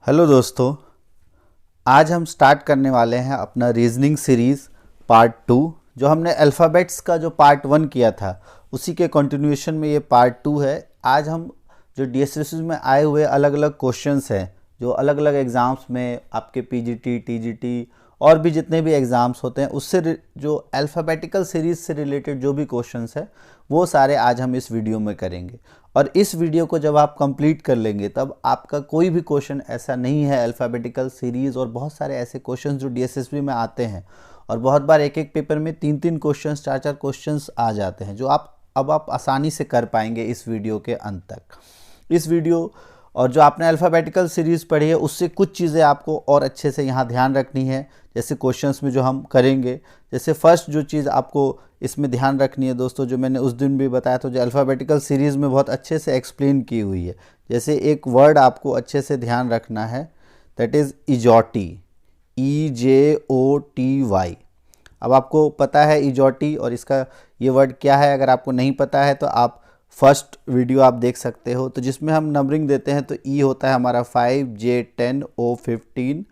Hello दोस्तों, आज हम स्टार्ट करने वाले हैं अपना रीजनिंग सीरीज़ पार्ट 2। जो हमने अल्फ़ाबेट्स का जो पार्ट 1 किया था उसी के कंटिन्यूएशन में ये पार्ट 2 है। आज हम जो डीएसएससी में आए हुए अलग अलग क्वेश्चंस हैं जो अलग अलग एग्ज़ाम्स में आपके पीजीटी, टीजीटी और भी जितने भी एग्ज़ाम्स होते हैं उससे जो अल्फ़ाबेटिकल सीरीज़ से रिलेटेड जो भी क्वेश्चंस है वो सारे आज हम इस वीडियो में करेंगे। और इस वीडियो को जब आप कंप्लीट कर लेंगे तब आपका कोई भी क्वेश्चन ऐसा नहीं है अल्फ़ाबेटिकल सीरीज़, और बहुत सारे ऐसे क्वेश्चन जो डीएसएसबी में आते हैं और बहुत बार एक एक पेपर में 3-3 क्वेश्चंस, 4-4 क्वेश्चंस आ जाते हैं जो आप आसानी से कर पाएंगे इस वीडियो के अंत तक। इस वीडियो और जो आपने अल्फ़ाबेटिकल सीरीज़ पढ़ी है उससे कुछ चीज़ें आपको और अच्छे से यहाँ ध्यान रखनी है। जैसे क्वेश्चंस में जो हम करेंगे, जैसे फर्स्ट जो चीज़ आपको इसमें ध्यान रखनी है दोस्तों, जो मैंने उस दिन भी बताया था, जो अल्फ़ाबेटिकल सीरीज़ में बहुत अच्छे से एक्सप्लेन की हुई है। जैसे एक वर्ड आपको अच्छे से ध्यान रखना है, दैट इज़ इजोटी, EJOTY। अब आपको पता है इजोटी और इसका ये वर्ड क्या है। अगर आपको नहीं पता है तो आप फर्स्ट वीडियो आप देख सकते हो, तो जिसमें हम नंबरिंग देते हैं तो ई होता है हमारा 5, J 10, O 15,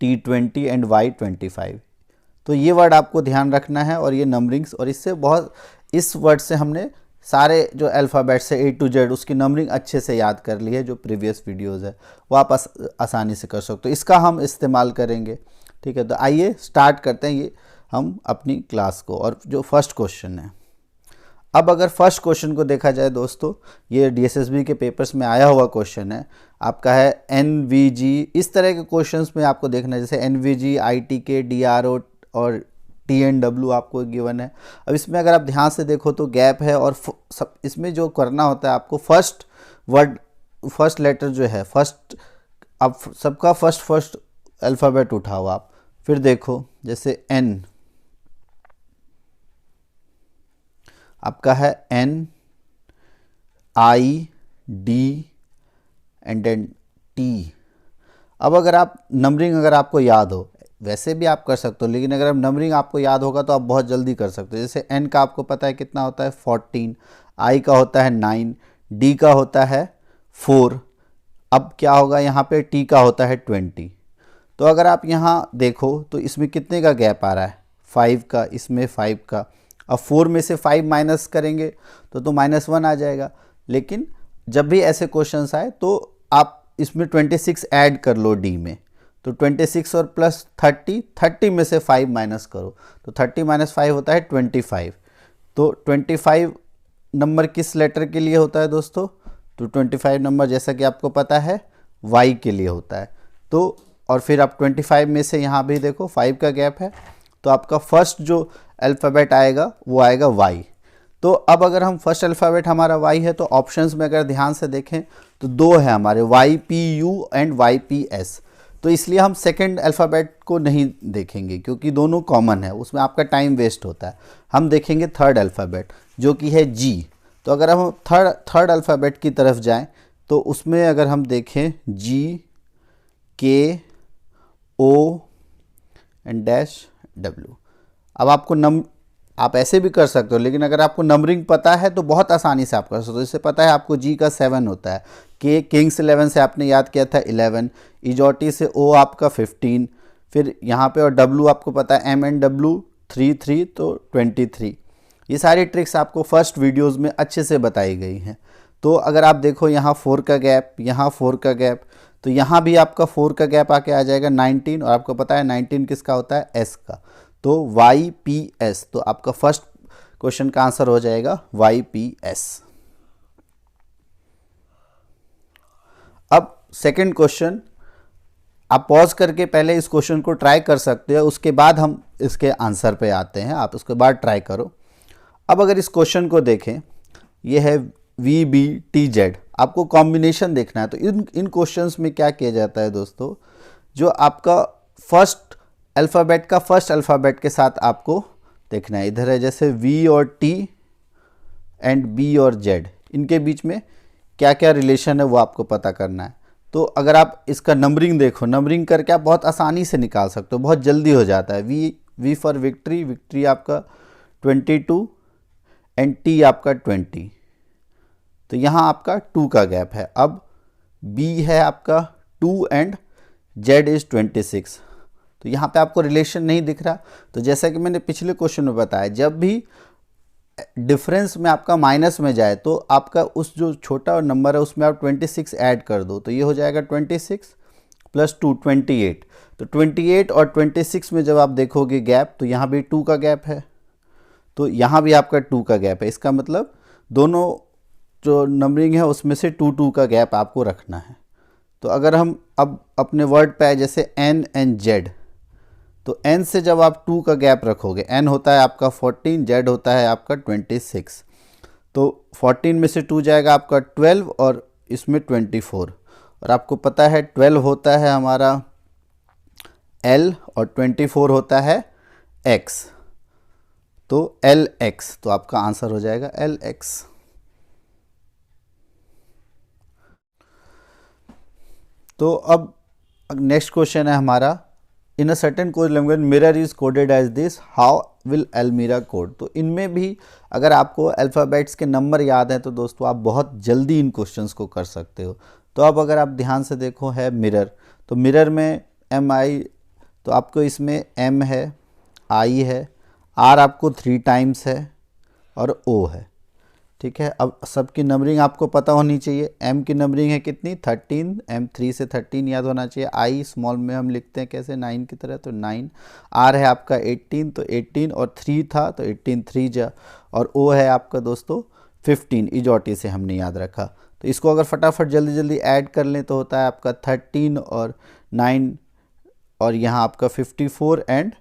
T 20 and Y 25। तो ये वर्ड आपको ध्यान रखना है और ये नंबरिंग्स, और इस वर्ड से हमने सारे जो अल्फ़ाबेट्स है A to Z उसकी नंबरिंग अच्छे से याद कर ली है। जो प्रीवियस वीडियोज़ है वो आप आसानी से कर सकते हो, इसका हम इस्तेमाल करेंगे। ठीक है, तो आइए स्टार्ट करते हैं ये हम अपनी क्लास को। और जो फर्स्ट क्वेश्चन है, अब अगर फर्स्ट क्वेश्चन को देखा जाए दोस्तों, ये डीएसएसबी के पेपर्स में आया हुआ क्वेश्चन है आपका, है एनवीजी। इस तरह के क्वेश्चंस में आपको देखना है, जैसे एनवीजी, आईटीके, डीआरओ और टीएनडब्ल्यू आपको गिवन है। अब इसमें अगर आप ध्यान से देखो तो गैप है, और सब इसमें जो करना होता है आपको फर्स्ट वर्ड, फर्स्ट लेटर जो है, फर्स्ट, अब सबका फर्स्ट अल्फ़ाबेट उठाओ आप, फिर देखो जैसे एन आपका है, N I D and then T। अब अगर आप नंबरिंग अगर आपको याद हो, वैसे भी आप कर सकते हो, लेकिन अगर नंबरिंग आपको याद होगा तो आप बहुत जल्दी कर सकते हो। जैसे N का आपको पता है कितना होता है 14, I का होता है 9, D का होता है 4। अब क्या होगा यहाँ पे, T का होता है 20। तो अगर आप यहाँ देखो तो इसमें कितने का गैप आ रहा है, 5 का, इसमें 5 का। अब 4 में से 5 माइनस करेंगे तो -1 आ जाएगा। लेकिन जब भी ऐसे क्वेश्चंस आए तो आप इसमें 26 ऐड कर लो डी में, तो 26 और प्लस 30 में से 5 माइनस करो तो 30 - 5 होता है 25। तो 25 नंबर किस लेटर के लिए होता है दोस्तों, तो 25 नंबर जैसा कि आपको पता है वाई के लिए होता है। तो और फिर आप 25 में से यहाँ भी देखो 5 का गैप है, तो आपका फर्स्ट जो अल्फ़ाबेट आएगा वो आएगा वाई। तो अब अगर हम फर्स्ट अल्फ़ाबेट हमारा वाई है तो ऑप्शंस में अगर ध्यान से देखें तो दो है हमारे, YPU एंड YPS। तो इसलिए हम सेकंड अल्फ़ाबेट को नहीं देखेंगे क्योंकि दोनों कॉमन है, उसमें आपका टाइम वेस्ट होता है। हम देखेंगे थर्ड अल्फ़ाबेट जो कि है G। तो अगर हम थर्ड अल्फ़ाबेट की तरफ जाएं तो उसमें अगर हम देखें GKO एंड -W। अब आपको आप ऐसे भी कर सकते हो, लेकिन अगर आपको नंबरिंग पता है तो बहुत आसानी से आप कर सकते हो। जैसे पता है आपको G का 7 होता है, K किंग्स 11 से आपने याद किया था 11, इजोटी से O आपका 15, फिर यहाँ पे और W आपको पता है MNW 3 तो 23। ये सारी ट्रिक्स आपको फर्स्ट वीडियोस में अच्छे से बताई गई हैं। तो अगर आप देखो यहाँ 4 का गैप, यहाँ 4 का गैप, तो यहाँ भी आपका 4 का गैप आके आ जाएगा 19, और आपको पता है 19 किसका होता है, S का, तो YPS। तो आपका फर्स्ट क्वेश्चन का आंसर हो जाएगा YPS। अब सेकंड क्वेश्चन, आप पॉज करके पहले इस क्वेश्चन को ट्राई कर सकते हो, उसके बाद हम इसके आंसर पे आते हैं, आप उसके बाद ट्राई करो। अब अगर इस क्वेश्चन को देखें, ये है VBTZ, आपको कॉम्बिनेशन देखना है। तो इन क्वेश्चंस में क्या किया जाता है दोस्तों, जो आपका फर्स्ट अल्फ़ाबेट का फर्स्ट अल्फ़ाबेट के साथ आपको देखना है। इधर है जैसे V और T एंड B और Z, इनके बीच में क्या क्या रिलेशन है वो आपको पता करना है। तो अगर आप इसका नंबरिंग देखो, नंबरिंग करके आप बहुत आसानी से निकाल सकते हो, बहुत जल्दी हो जाता है। V फॉर विक्ट्री आपका 22 एंड T आपका 20, तो यहाँ आपका 2 का गैप है। अब B है आपका 2 एंड z इज 26। तो यहाँ पे आपको रिलेशन नहीं दिख रहा। तो जैसा कि मैंने पिछले क्वेश्चन में बताया, जब भी डिफरेंस में आपका माइनस में जाए तो आपका उस जो छोटा नंबर है उसमें आप 26 ऐड कर दो, तो ये हो जाएगा 26 प्लस 2 28। तो 28 और 26 में जब आप देखोगे गैप, तो यहाँ भी 2 का गैप है, तो यहाँ भी आपका 2 का गैप है। इसका मतलब दोनों जो नंबरिंग है उसमें से 2 का गैप आपको रखना है। तो अगर हम अब अपने वर्ड पे आए जैसे n एंड z, तो n से जब आप 2 का गैप रखोगे, n होता है आपका 14, z होता है आपका 26, तो 14 में से 2 जाएगा आपका 12 और इसमें 24। और आपको पता है 12 होता है हमारा L और 24 होता है X, तो LX, तो आपका आंसर हो जाएगा LX। तो अब नेक्स्ट क्वेश्चन है हमारा, in a certain code language mirror is coded as this, how will Elmira code. तो इनमें भी अगर आपको अल्फ़ाबेट्स के नंबर याद हैं तो दोस्तों आप बहुत जल्दी इन क्वेश्चंस को कर सकते हो। तो अब अगर आप ध्यान से देखो है मिरर, तो मिरर में MI, तो आपको इसमें M है, I है, R आपको 3 टाइम्स है और O है, ठीक है। अब सबकी नंबरिंग आपको पता होनी चाहिए। M की नंबरिंग है कितनी 13, M 3 से 13 याद होना चाहिए। I स्मॉल में हम लिखते हैं कैसे 9 की तरह, तो 9। R है आपका 18, तो 18 और 3 था तो 18 3 जा, और O है आपका दोस्तों 15, इजोटी से हमने याद रखा। तो इसको अगर फटाफट जल्दी जल्दी ऐड कर लें तो होता है आपका 13 और 9 और यहाँ आपका 54 एंड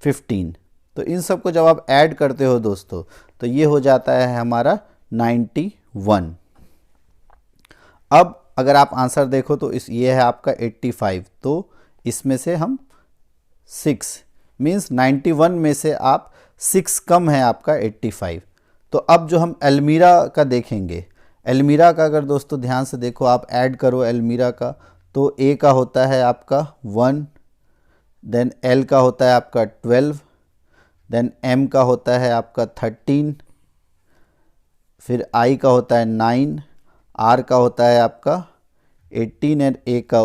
15। तो इन सब को जब आप ऐड करते हो दोस्तों तो ये हो जाता है हमारा 91। अब अगर आप आंसर देखो तो ये है आपका 85, तो इसमें से हम 6 मीन्स 91 में से आप 6 कम है आपका 85। तो अब जो हम एल्मीरा का देखेंगे, एल्मीरा का अगर दोस्तों ध्यान से देखो, आप ऐड करो एल्मीरा का, तो A का होता है आपका 1, देन L का होता है आपका 12, देन M का होता है आपका 13, फिर I का होता है 9, R का होता है आपका 18 एंड A का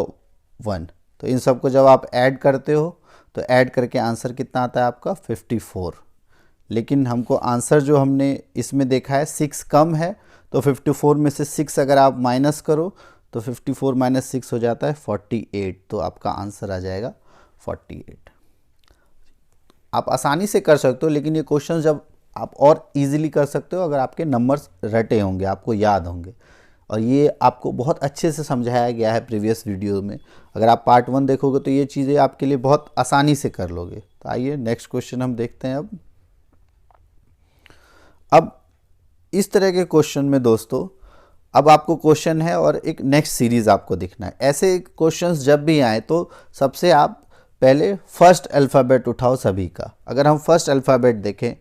1। तो इन सबको जब आप ऐड करते हो तो ऐड करके आंसर कितना आता है आपका 54। लेकिन हमको आंसर जो हमने इसमें देखा है 6 कम है, तो 54 में से 6 अगर आप माइनस करो तो 54 माइनस 6 हो जाता है 48, तो आपका आंसर आ जाएगा 48। आप आसानी से कर सकते हो, लेकिन ये क्वेश्चन जब आप और इजीली कर सकते हो अगर आपके नंबर्स रटे होंगे, आपको याद होंगे। और ये आपको बहुत अच्छे से समझाया गया है प्रीवियस वीडियो में। अगर आप पार्ट 1 देखोगे तो ये चीज़ें आपके लिए बहुत आसानी से कर लोगे। तो आइए नेक्स्ट क्वेश्चन हम देखते हैं। अब इस तरह के क्वेश्चन में दोस्तों अब आपको क्वेश्चन है और एक नेक्स्ट सीरीज़ आपको दिखना है। ऐसे क्वेश्चंस जब भी आए तो सबसे आप पहले फर्स्ट अल्फ़ाबेट उठाओ सभी का। अगर हम फर्स्ट अल्फ़ाबेट देखें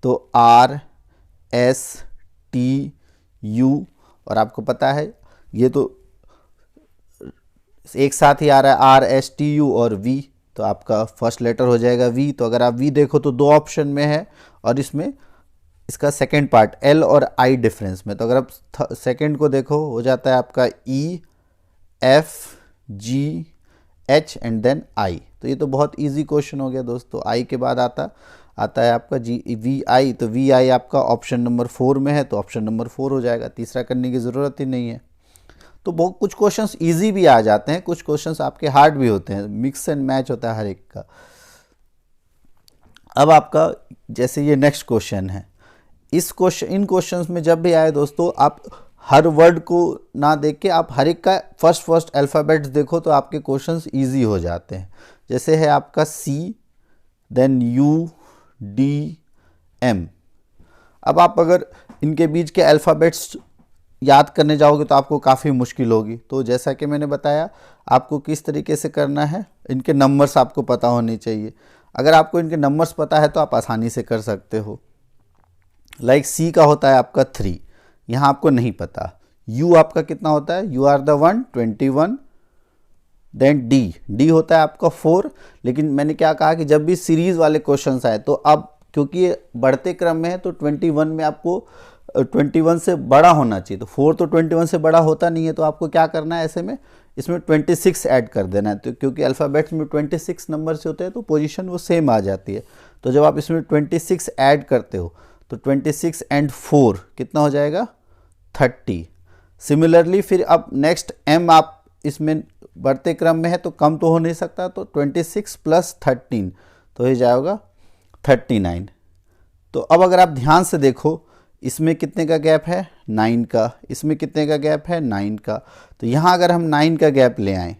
तो R S T U, और आपको पता है ये तो एक साथ ही आ रहा है R S T U और V, तो आपका फर्स्ट लेटर हो जाएगा V। तो अगर आप V देखो तो 2 ऑप्शन में है और इसमें इसका सेकेंड पार्ट L और I डिफरेंस में। तो अगर आप सेकेंड को देखो हो जाता है आपका E F G H and then I। तो ये तो बहुत इजी क्वेश्चन हो गया दोस्तों। I के बाद आता है आपका VI, तो VI आपका ऑप्शन नंबर 4 में है, तो ऑप्शन नंबर 4 हो जाएगा, तीसरा करने की ज़रूरत ही नहीं है। तो बहुत कुछ क्वेश्चंस इजी भी आ जाते हैं, कुछ क्वेश्चंस आपके हार्ड भी होते हैं, मिक्स एंड मैच होता है हर एक का। अब आपका जैसे ये नेक्स्ट क्वेश्चन है, इन क्वेश्चंस में जब भी आए दोस्तों आप हर वर्ड को ना देख के आप हर एक का फर्स्ट अल्फ़ाबेट्स देखो तो आपके क्वेश्चंस इजी हो जाते हैं। जैसे है आपका C, then U D M। अब आप अगर इनके बीच के अल्फ़ाबेट्स याद करने जाओगे तो आपको काफ़ी मुश्किल होगी। तो जैसा कि मैंने बताया आपको किस तरीके से करना है, इनके नंबर्स आपको पता होने चाहिए। अगर आपको इनके नंबर्स पता है तो आप आसानी से कर सकते हो। लाइक C का होता है आपका 3, यहाँ आपको नहीं पता। U आपका कितना होता है, You are the one 21, then D होता है आपका 4। लेकिन मैंने क्या कहा कि जब भी सीरीज़ वाले क्वेश्चंस आए तो अब क्योंकि ये बढ़ते क्रम में है तो 21 में आपको 21 से बड़ा होना चाहिए। तो 4 तो 21 से बड़ा होता नहीं है, तो आपको क्या करना है ऐसे में इसमें 26 ऐड कर देना है, तो क्योंकि अल्फ़ाबेट्स में 26 नंबर से होते हैं तो पोजीशन वो सेम आ जाती है। तो जब आप इसमें 26 ऐड करते हो तो 26 एंड 4 कितना हो जाएगा 30। सिमिलरली फिर अब नेक्स्ट m आप इसमें बढ़ते क्रम में है तो कम तो हो नहीं सकता, तो 26 प्लस 13 तो ये जाएगा 39। तो अब अगर आप ध्यान से देखो इसमें कितने का गैप है 9 का, इसमें कितने का गैप है 9 का, तो यहाँ अगर हम 9 का गैप ले आएँ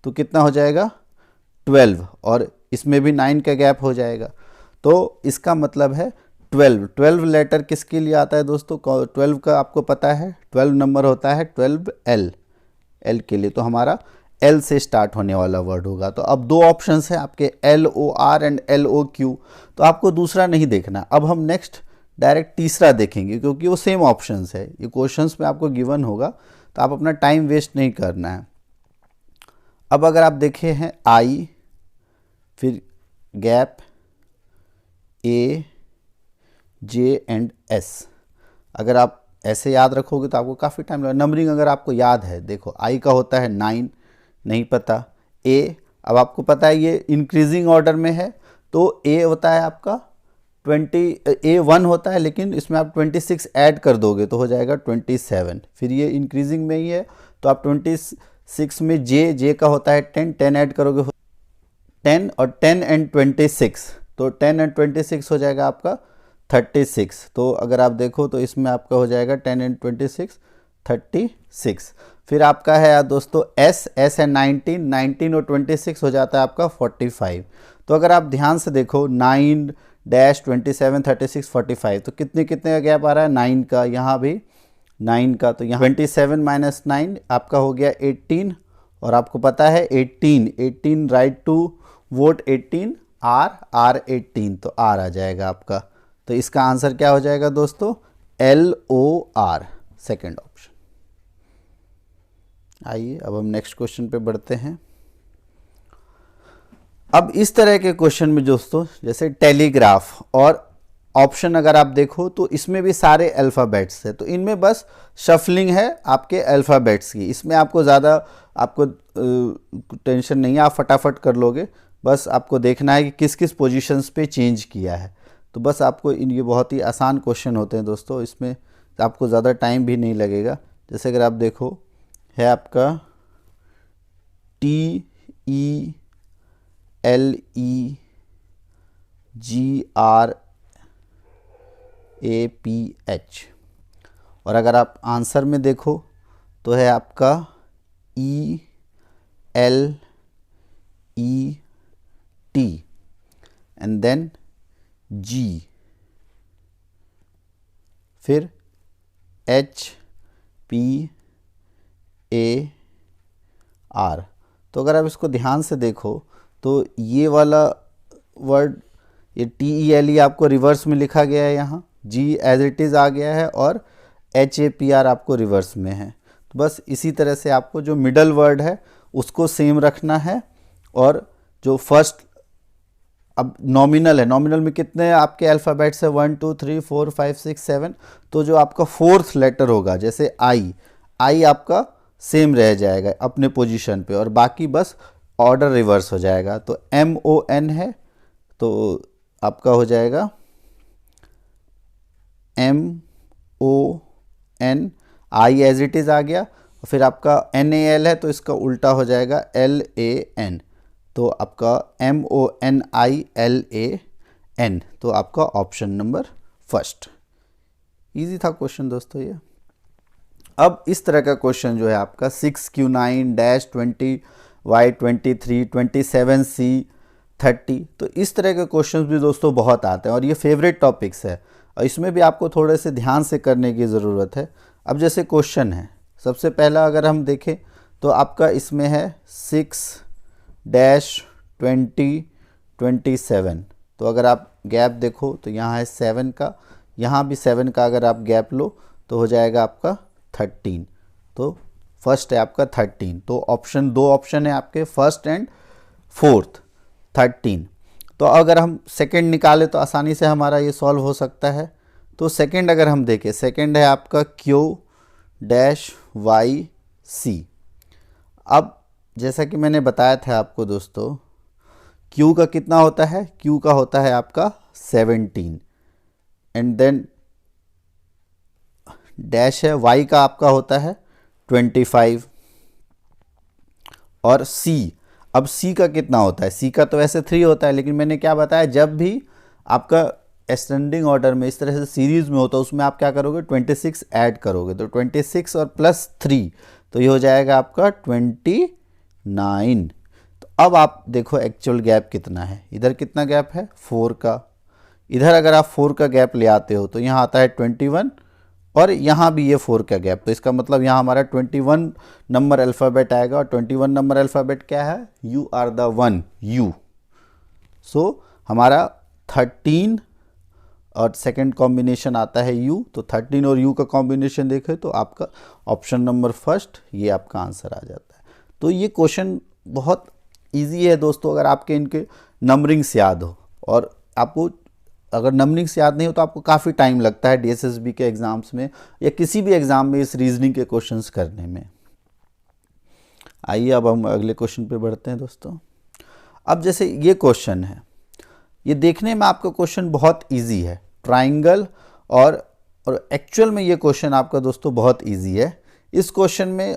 तो कितना हो जाएगा 12, और इसमें भी 9 का गैप हो जाएगा। तो इसका मतलब है 12 लेटर किसके लिए आता है दोस्तों, 12 का आपको पता है 12 नंबर होता है 12 L के लिए, तो हमारा L से स्टार्ट होने वाला वर्ड होगा। तो अब दो ऑप्शंस हैं आपके LOR एंड LOQ, तो आपको दूसरा नहीं देखना। अब हम नेक्स्ट डायरेक्ट तीसरा देखेंगे क्योंकि वो सेम ऑप्शंस है, ये क्वेश्चंस में आपको गिवन होगा, तो आप अपना टाइम वेस्ट नहीं करना है। अब अगर आप देखें हैं I, फिर gap A, J and S, अगर आप ऐसे याद रखोगे तो आपको काफ़ी टाइम लगेगा। नंबरिंग अगर आपको याद है, देखो I का होता है 9, नहीं पता। A, अब आपको पता है ये इंक्रीजिंग ऑर्डर में है, तो A होता है आपका 1 होता है, लेकिन इसमें आप 26 ऐड कर दोगे तो हो जाएगा 27। फिर ये इंक्रीजिंग में ही है तो आप 26 में J का होता है 10 ऐड करोगे 10, और 10 एंड 26, तो 10 एंड 26 हो जाएगा आपका 36। तो अगर आप देखो तो इसमें आपका हो जाएगा 10 एंड 26 36। फिर आपका है यार दोस्तों S है 19 और 26 हो जाता है आपका 45। तो अगर आप ध्यान से देखो 9 डैश 27 36 45, तो कितने का गैप आ रहा है 9 का, यहाँ भी 9 का, तो यहाँ 27 माइनस 9 आपका हो गया 18, और आपको पता है 18 राइट टू वोट 18 R 18, तो R आ जाएगा आपका। तो इसका आंसर क्या हो जाएगा दोस्तों LOR, सेकेंड ऑप्शन। आइए अब हम नेक्स्ट क्वेश्चन पे बढ़ते हैं। अब इस तरह के क्वेश्चन में दोस्तों जैसे टेलीग्राफ और ऑप्शन अगर आप देखो तो इसमें भी सारे अल्फ़ाबेट्स है, तो इनमें बस शफलिंग है आपके अल्फ़ाबेट्स की, इसमें आपको ज़्यादा आपको टेंशन नहीं है, आप फटाफट कर लोगे। बस आपको देखना है कि किस किस पोजीशंस पे चेंज किया है, तो बस आपको ये बहुत ही आसान क्वेश्चन होते हैं दोस्तों, इसमें आपको ज़्यादा टाइम भी नहीं लगेगा। जैसे अगर आप देखो है आपका TELEGRAPH, और अगर आप आंसर में देखो तो है आपका ELET एंड देन G, फिर HPAR। तो अगर आप इसको ध्यान से देखो तो ये वाला वर्ड ये TELE आपको रिवर्स में लिखा गया है, यहाँ G एज इट इज़ आ गया है, और HAPR आपको रिवर्स में है। तो बस इसी तरह से आपको जो मिडल वर्ड है उसको सेम रखना है, और जो फर्स्ट अब नॉमिनल है, नॉमिनल में कितने आपके अल्फ़ाबेट्स है 1 2 3 4 5 6 7, तो जो आपका फोर्थ लेटर होगा जैसे I आपका सेम रह जाएगा अपने पोजीशन पे, और बाकी बस ऑर्डर रिवर्स हो जाएगा। तो MON है तो आपका हो जाएगा MON, I as it is आ गया, फिर आपका NAL है तो इसका उल्टा हो जाएगा LAN, तो आपका MONILAN, तो आपका ऑप्शन नंबर फर्स्ट। इजी था क्वेश्चन दोस्तों ये। अब इस तरह का क्वेश्चन जो है आपका 6Q9-20 Y23 27C 30, तो इस तरह के क्वेश्चंस भी दोस्तों बहुत आते हैं और ये फेवरेट टॉपिक्स है, और इसमें भी आपको थोड़े से ध्यान से करने की ज़रूरत है। अब जैसे क्वेश्चन है, सबसे पहला अगर हम देखें तो आपका इसमें है 6-20-27, तो अगर आप गैप देखो तो यहाँ है 7 का, यहाँ भी 7 का अगर आप गैप लो तो हो जाएगा आपका 13, तो फर्स्ट है आपका 13। तो ऑप्शन, दो ऑप्शन है आपके फर्स्ट एंड फोर्थ 13। तो अगर हम सेकंड निकालें तो आसानी से हमारा ये सॉल्व हो सकता है। तो सेकंड अगर हम देखें, सेकंड है आपका Q-YC। अब जैसा कि मैंने बताया था आपको दोस्तों, Q का कितना होता है, Q का होता है आपका 17 एंड देन डैश है, Y का आपका होता है 25 और C, अब C का कितना होता है, C का तो वैसे 3 होता है, लेकिन मैंने क्या बताया, जब भी आपका असेंडिंग ऑर्डर में इस तरह से सीरीज में होता है उसमें आप क्या करोगे 26 ऐड करोगे, तो 26 और प्लस 3 तो ये हो जाएगा आपका 29। तो अब आप देखो एक्चुअल गैप कितना है, इधर कितना गैप है 4 का, इधर अगर आप 4 का गैप ले आते हो तो यहाँ आता है 21 और यहाँ भी ये 4 का गैप, तो इसका मतलब यहाँ हमारा 21 नंबर अल्फ़ाबेट आएगा और 21 नंबर अल्फ़ाबेट क्या है, you are the one, you. So हमारा 13 और सेकंड कॉम्बिनेशन आता है यू, तो 13 और यू का कॉम्बिनेशन देखें तो आपका ऑप्शन नंबर फर्स्ट ये आपका आंसर आ जाता है। तो ये क्वेश्चन बहुत इजी है दोस्तों, अगर आपके इनके नंबरिंग्स याद हो, और आपको अगर नंबरिंग्स याद नहीं हो तो आपको काफ़ी टाइम लगता है डीएसएसबी के एग्ज़ाम्स में या किसी भी एग्ज़ाम में इस रीजनिंग के क्वेश्चंस करने में। आइए अब हम अगले क्वेश्चन पे बढ़ते हैं दोस्तों। अब जैसे ये क्वेश्चन है, ये देखने में आपका क्वेश्चन बहुत इजी है, ट्राइंगल, और एक्चुअल में ये क्वेश्चन आपका दोस्तों बहुत इजी है। इस क्वेश्चन में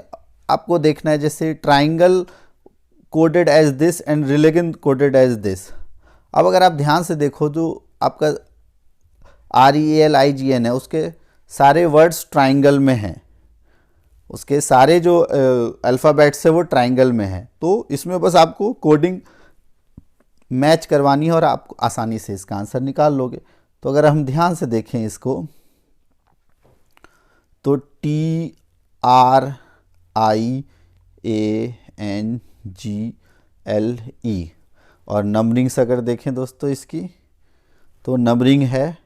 आपको देखना है जैसे triangle coded as this and religion coded as this. अब अगर आप ध्यान से देखो जो आपका RELIGN है उसके सारे वर्ड्स ट्राइंगल में हैं, उसके सारे जो अल्फ़ाबेट्स है वो ट्राइंगल में है, तो इसमें बस आपको कोडिंग मैच करवानी है और आप आसानी से इसका आंसर निकाल लोगे। तो अगर हम ध्यान से देखें इसको तो TRIANGLE और नंबरिंग्स अगर देखें दोस्तों इसकी तो नंबरिंग है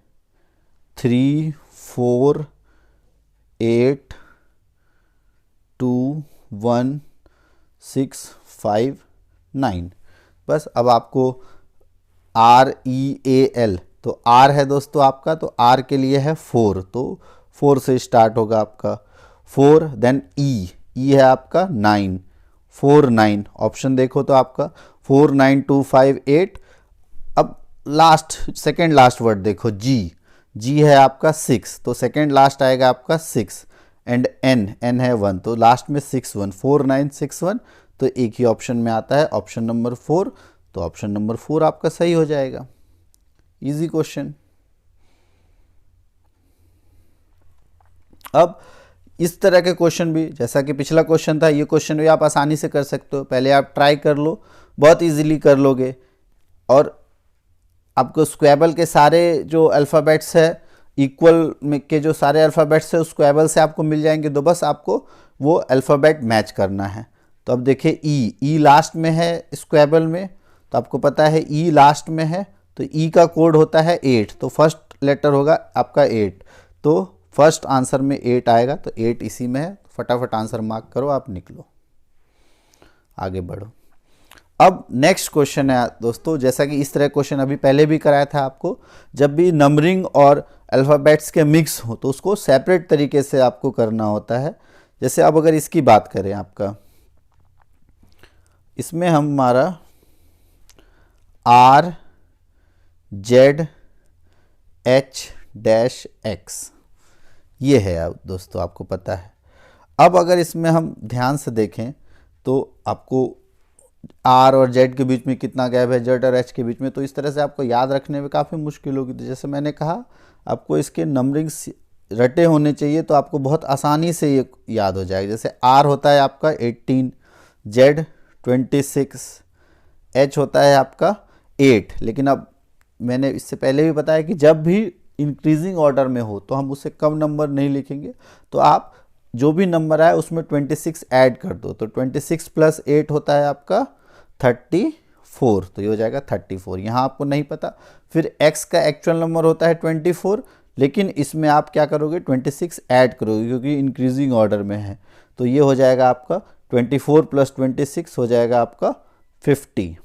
3 4 8 2 1 6 5 9। बस अब आपको REAL, तो R है दोस्तों आपका, तो R के लिए है 4, तो 4 से स्टार्ट होगा आपका 4, देन E है आपका 9, 4 9 ऑप्शन देखो तो आपका 4 9 2 5 8। अब लास्ट सेकेंड लास्ट वर्ड देखो G है आपका 6, तो सेकेंड लास्ट आएगा आपका 6 एंड N है 1, तो लास्ट में 6 1, 4 9 6 1, तो एक ही ऑप्शन में आता है ऑप्शन नंबर 4, तो ऑप्शन नंबर 4 आपका सही हो जाएगा। Easy question. अब इस तरह के क्वेश्चन भी जैसा कि पिछला क्वेश्चन था, ये क्वेश्चन भी आप आसानी से कर सकते हो, पहले आप ट्राई कर लो, बहुत इजीली कर लोगे, और आपको स्क्वेबल के सारे जो अल्फ़ाबेट्स है इक्वल में के जो सारे अल्फ़ाबेट्स है उस स्क्वेबल से आपको मिल जाएंगे, तो बस आपको वो अल्फ़ाबेट मैच करना है। तो अब देखिए ई लास्ट में है स्क्वेबल में, तो आपको पता है ई लास्ट में है, तो ई का कोड होता है 8, तो फर्स्ट लेटर होगा आपका 8, तो फर्स्ट आंसर में 8 आएगा, तो 8 इसी में है, फटाफट आंसर मार्क करो, आप निकलो, आगे बढ़ो। अब नेक्स्ट क्वेश्चन है दोस्तों, जैसा कि इस तरह क्वेश्चन अभी पहले भी कराया था आपको, जब भी नंबरिंग और अल्फ़ाबेट्स के मिक्स हो तो उसको सेपरेट तरीके से आपको करना होता है। जैसे अब अगर इसकी बात करें, आपका इसमें हमारा RZH-X ये है दोस्तों, आपको पता है। अब अगर इसमें हम ध्यान से देखें तो आपको R और Z के बीच में कितना गैप है, Z और H के बीच में, तो इस तरह से आपको याद रखने में काफ़ी मुश्किल होगी। तो जैसे मैंने कहा आपको इसके नंबरिंग्स रटे होने चाहिए, तो आपको बहुत आसानी से ये याद हो जाएगा। जैसे R होता है आपका 18, Z 26, H होता है आपका 8, लेकिन अब मैंने इससे पहले भी बताया कि जब भी इंक्रीजिंग ऑर्डर में हो तो हम उससे कम नंबर नहीं लिखेंगे, तो आप जो भी नंबर आए उसमें 26 ऐड कर दो, तो 26 प्लस 8 होता है आपका 34, तो ये हो जाएगा 34। यहाँ आपको नहीं पता, फिर x का एक्चुअल नंबर होता है 24, लेकिन इसमें आप क्या करोगे 26 ऐड करोगे क्योंकि इंक्रीजिंग ऑर्डर में है, तो ये हो जाएगा आपका 24 प्लस 26 हो जाएगा आपका 50।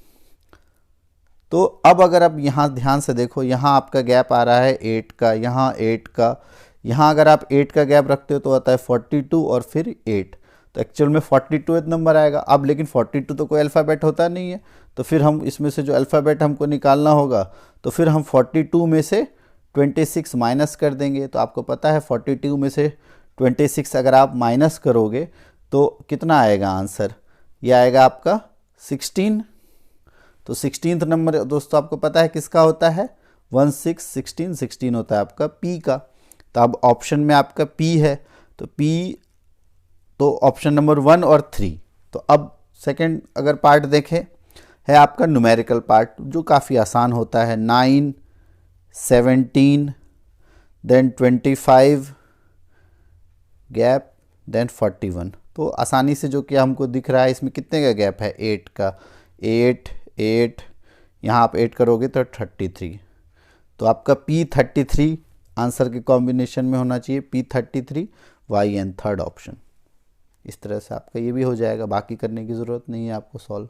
तो अब अगर आप यहाँ ध्यान से देखो, यहाँ आपका गैप आ रहा है 8 का, यहाँ 8 का, यहाँ अगर आप 8 का गैप रखते हो तो आता है 42 और फिर 8, तो एक्चुअल में 42th नंबर आएगा। अब लेकिन 42 तो कोई अल्फ़ाबेट होता नहीं है, तो फिर हम इसमें से जो अल्फ़ाबेट हमको निकालना होगा, तो फिर हम 42 में से 26 माइनस कर देंगे। तो आपको पता है 42 में से 26 अगर आप माइनस करोगे तो कितना आएगा आंसर, ये आएगा आपका 16। तो 16th नंबर दोस्तों आपको पता है किसका होता है, 1 6 16 16 होता है आपका पी का। तो अब ऑप्शन में आपका पी है, तो पी तो ऑप्शन नंबर 1 और 3। तो अब सेकंड अगर पार्ट देखें है आपका न्यूमेरिकल पार्ट, जो काफ़ी आसान होता है। 9 17 देन 25 गैप देन 41। तो आसानी से जो कि हमको दिख रहा है इसमें कितने का गैप है, 8 का। 8 8 यहाँ आप 8 करोगे तो 33। तो आपका P33 आंसर के कॉम्बिनेशन में होना चाहिए, P33 YN थर्ड ऑप्शन। इस तरह से आपका ये भी हो जाएगा, बाकी करने की ज़रूरत नहीं है आपको सॉल्व।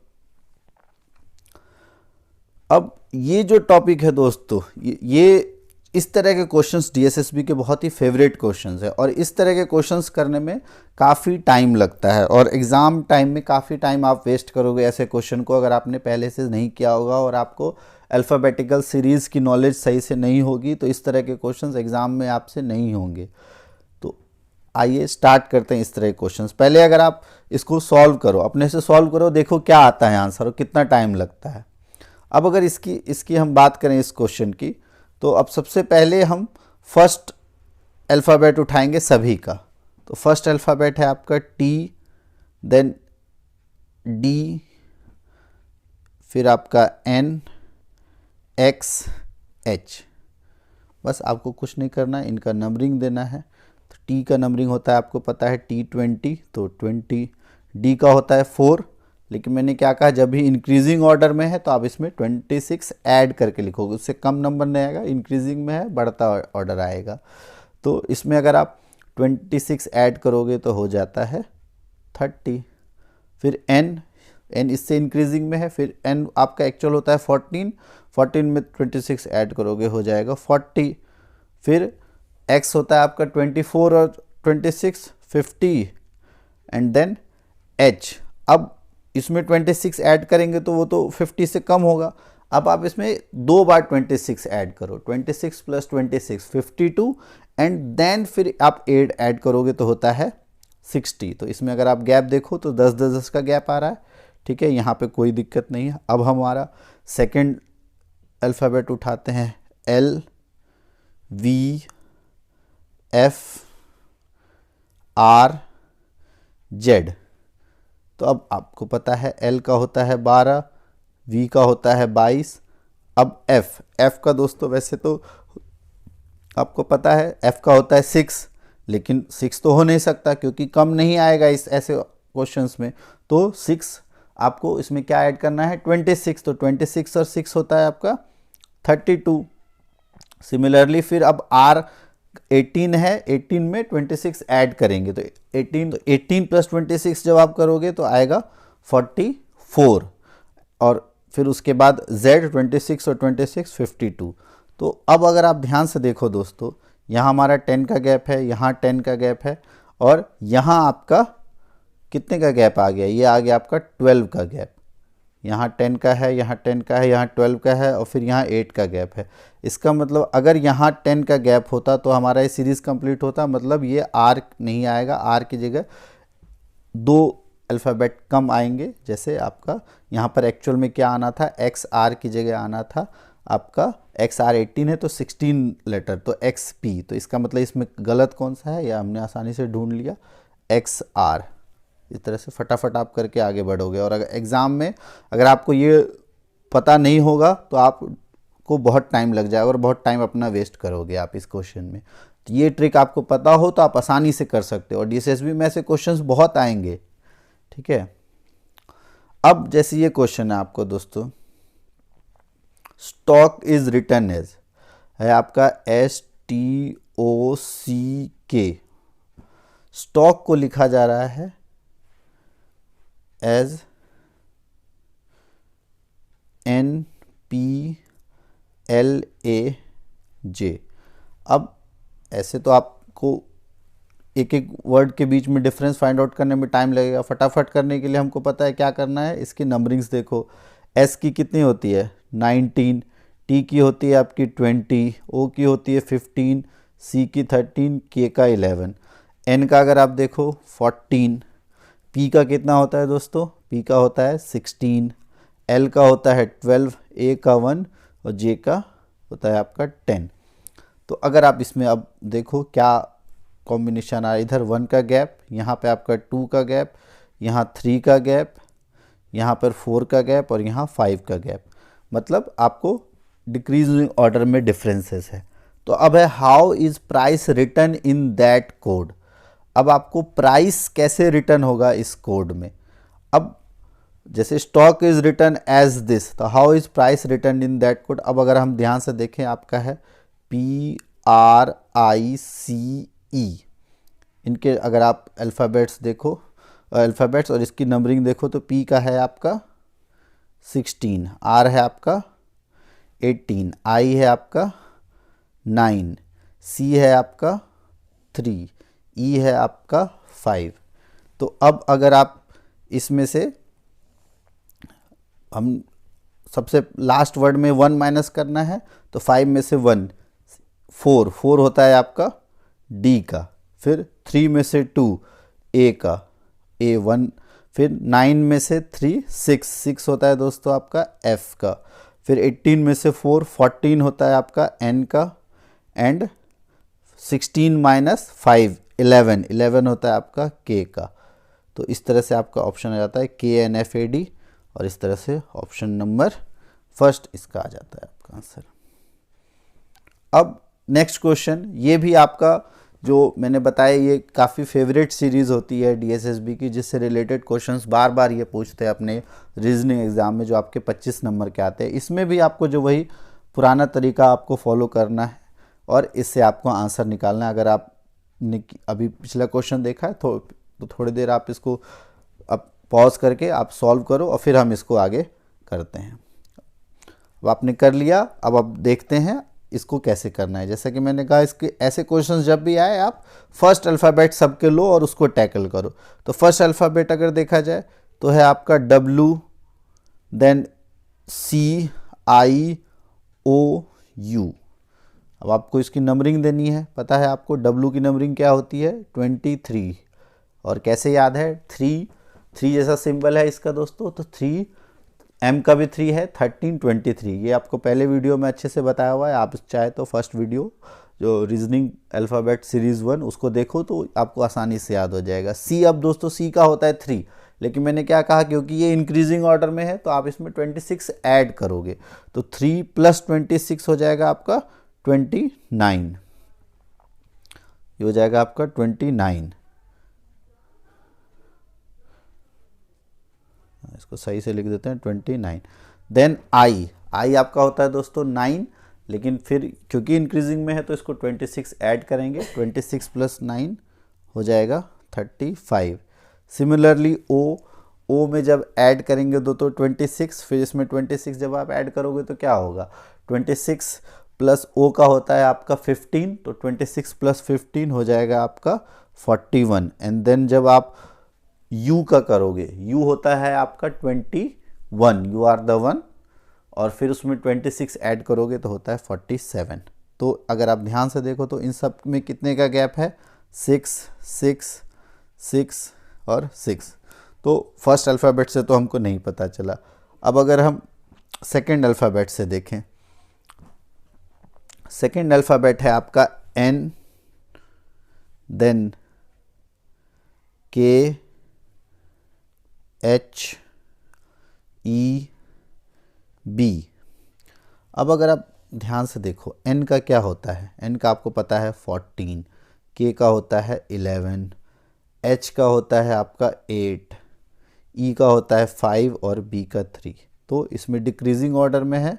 अब ये जो टॉपिक है दोस्तों, ये इस तरह के क्वेश्चंस डीएसएसबी के बहुत ही फेवरेट क्वेश्चंस है, और इस तरह के क्वेश्चंस करने में काफ़ी टाइम लगता है, और एग्ज़ाम टाइम में काफ़ी टाइम आप वेस्ट करोगे ऐसे क्वेश्चन को अगर आपने पहले से नहीं किया होगा और आपको अल्फ़ाबेटिकल सीरीज़ की नॉलेज सही से नहीं होगी, तो इस तरह के क्वेश्चंस एग्ज़ाम में आपसे नहीं होंगे। तो आइए स्टार्ट करते हैं इस तरह के क्वेश्चंस। पहले अगर आप इसको सॉल्व करो, अपने से सॉल्व करो, देखो क्या आता है आंसर और कितना टाइम लगता है। अब अगर इसकी हम बात करें इस क्वेश्चन की, तो अब सबसे पहले हम फर्स्ट अल्फ़ाबेट उठाएंगे सभी का। तो फर्स्ट अल्फ़ाबेट है आपका टी, देन डी, फिर आपका एन, एक्स, एच। बस आपको कुछ नहीं करना है, इनका नंबरिंग देना है। तो टी का नंबरिंग होता है आपको पता है T20, तो 20। डी का होता है 4, लेकिन मैंने क्या कहा, जब भी इंक्रीजिंग ऑर्डर में है तो आप इसमें 26 ऐड करके लिखोगे, उससे कम नंबर नहीं आएगा। इंक्रीजिंग में है, बढ़ता ऑर्डर आएगा। तो इसमें अगर आप 26 ऐड करोगे तो हो जाता है 30। फिर एन इससे इंक्रीजिंग में है, फिर एन आपका एक्चुअल होता है 14 में 26 ऐड करोगे हो जाएगा 40। फिर एक्स होता है आपका 24 और 26 50, एंड देन एच। अब इसमें 26 ऐड करेंगे तो वो तो 50 से कम होगा। अब आप इसमें 2 बार 26 ऐड करो, 26 + 26 52, एंड देन फिर आप 8 ऐड करोगे तो होता है 60। तो इसमें अगर आप गैप देखो तो 10 का गैप आ रहा है, ठीक है, यहाँ पे कोई दिक्कत नहीं है। अब हमारा सेकंड अल्फ़ाबेट उठाते हैं, L, V, F, R, Z. तो अब आपको पता है एल का होता है 12, वी का होता है 22। अब एफ का दोस्तों वैसे तो आपको पता है एफ का होता है 6, लेकिन 6 तो हो नहीं सकता क्योंकि कम नहीं आएगा इस ऐसे क्वेश्चंस में। तो 6 आपको इसमें क्या ऐड करना है, 26। तो 26 और 6 होता है आपका 32। सिमिलरली फिर अब आर 18 है, 18 में 26 ऐड करेंगे तो 18 + 26 जब आप करोगे तो आएगा 44। और फिर उसके बाद Z 26 और 26 52। तो अब अगर आप ध्यान से देखो दोस्तों, यहाँ हमारा 10 का गैप है, यहाँ 10 का गैप है, और यहाँ आपका कितने का गैप आ गया, ये आ गया आपका 12 का गैप। यहाँ 10 का है, यहाँ 10 का है, यहाँ 12 का है, और फिर यहाँ 8 का गैप है। इसका मतलब अगर यहाँ 10 का गैप होता तो हमारा ये सीरीज़ कंप्लीट होता, मतलब ये आर नहीं आएगा, आर की जगह 2 अल्फ़ाबेट कम आएंगे। जैसे आपका यहाँ पर एक्चुअल में क्या आना था, एक्स आर की जगह आना था आपका, एक्स आर 18 है तो 16 लेटर, तो एक्स पी। तो इसका मतलब इसमें गलत कौन सा है, या हमने आसानी से ढूंढ लिया, एक्स आर। इस तरह से फटाफट आप करके आगे बढ़ोगे। और अगर एग्ज़ाम में अगर आपको ये पता नहीं होगा तो आपको बहुत टाइम लग जाएगा और बहुत टाइम अपना वेस्ट करोगे आप इस क्वेश्चन में। तो ये ट्रिक आपको पता हो तो आप आसानी से कर सकते हो, और डीएसएसबी में ऐसे क्वेश्चंस बहुत आएंगे, ठीक है। अब जैसे ये क्वेश्चन है आपको दोस्तों, स्टॉक इज रिटन एज, है आपका STOCK। स्टॉक को लिखा जा रहा है एज NPLAJ। अब ऐसे तो आपको एक एक वर्ड के बीच में डिफरेंस फाइंड आउट करने में टाइम लगेगा। फटाफट करने के लिए हमको पता है क्या करना है, इसकी नंबरिंग्स देखो। एस की कितनी होती है 19, टी की होती है आपकी 20, ओ की होती है 15, सी की 13, के का 11, एन का अगर आप देखो 14, पी का कितना होता है दोस्तों, पी का होता है 16, एल का होता है 12, ए का 1 और जे का होता है आपका 10। तो अगर आप इसमें अब देखो क्या कॉम्बिनेशन आ रहा है, इधर 1 का गैप, यहाँ पे आपका 2 का गैप, यहाँ 3 का गैप, यहाँ पर 4 का गैप और यहाँ 5 का गैप, मतलब आपको डिक्रीजिंग ऑर्डर में डिफरेंसेस है। तो अब है how is price return in that code. अब आपको प्राइस कैसे रिटर्न होगा इस कोड में। अब जैसे stock is return as this, तो how is price return in that code. अब अगर हम ध्यान से देखें, आपका है PRICE, इनके अगर आप अल्फ़ाबेट्स देखो, अल्फ़ाबेट्स और इसकी नंबरिंग देखो, तो P का है आपका 16, R है आपका 18, I है आपका 9, C है आपका 3, E है आपका 5। तो अब अगर आप इसमें से हम सबसे लास्ट वर्ड में 1 माइनस करना है, तो 5 में से 1 4 होता है आपका डी का, फिर 3 में से 2 ए का, ए 1, फिर 9 में से 3 6 होता है दोस्तों आपका एफ का, फिर 18 में से 4 14 होता है आपका एन का, एंड 16 माइनस 5 11 होता है आपका के का। तो इस तरह से आपका ऑप्शन आ जाता है KNFAD, और इस तरह से ऑप्शन नंबर फर्स्ट इसका आ जाता है आपका आंसर। अब नेक्स्ट क्वेश्चन, ये भी आपका जो मैंने बताया ये काफ़ी फेवरेट सीरीज़ होती है DSSB की, जिससे रिलेटेड क्वेश्चंस बार बार ये पूछते हैं अपने रीजनिंग एग्ज़ाम में, जो आपके 25 नंबर के आते हैं। इसमें भी आपको जो वही पुराना तरीका आपको फॉलो करना है और इससे आपको आंसर निकालना है। अगर आपने अभी पिछला क्वेश्चन देखा है तो थोड़ी देर आप इसको अब पॉज करके आप सॉल्व करो और फिर हम इसको आगे करते हैं। अब आपने कर लिया, अब आप देखते हैं इसको कैसे करना है। जैसा कि मैंने कहा, इसके ऐसे क्वेश्चंस जब भी आए आप फर्स्ट अल्फ़ाबेट सबके लो और उसको टैकल करो। तो फर्स्ट अल्फ़ाबेट अगर देखा जाए तो है आपका W, देन CIOU। अब आपको इसकी नंबरिंग देनी है, पता है आपको W की नंबरिंग क्या होती है 23, और कैसे याद है 3 जैसा सिंबल है इसका दोस्तों, तो 3 M का भी 3 है 13 23। ये आपको पहले वीडियो में अच्छे से बताया हुआ है, आप चाहे तो फर्स्ट वीडियो जो रीजनिंग अल्फ़ाबेट सीरीज़ 1 उसको देखो तो आपको आसानी से याद हो जाएगा। C, अब दोस्तों C का होता है 3, लेकिन मैंने क्या कहा क्योंकि ये इंक्रीजिंग ऑर्डर में है तो आप इसमें 26 ऐड करोगे, तो 3 + 26 हो जाएगा आपका 29, ये हो जाएगा आपका 29। इसको सही से लिख देते हैं 29। देन I आपका होता है दोस्तों 9, लेकिन फिर क्योंकि इंक्रीजिंग में है तो इसको 26 ऐड करेंगे, 26 + 9 हो जाएगा 35। सिमिलरली O में जब ऐड करेंगे दो तो 26, फिर इसमें 26 जब आप ऐड करोगे तो क्या होगा 26 + O का होता है आपका 15, तो 26 + 15 हो जाएगा आपका 41। एंड देन जब आप U का करोगे, U होता है आपका 21, यू आर द वन, और फिर उसमें 26 ऐड करोगे तो होता है 47। तो अगर आप ध्यान से देखो तो इन सब में कितने का गैप है 6 6 6 और 6। तो फर्स्ट अल्फ़ाबेट से तो हमको नहीं पता चला। अब अगर हम सेकेंड अल्फ़ाबेट से देखें, सेकेंड अल्फ़ाबेट है आपका N, then K H E B। अब अगर आप ध्यान से देखो N का क्या होता है, N का आपको पता है 14, K का होता है 11, H का होता है आपका 8, E का होता है 5 और B का 3। तो इसमें डिक्रीजिंग ऑर्डर में है,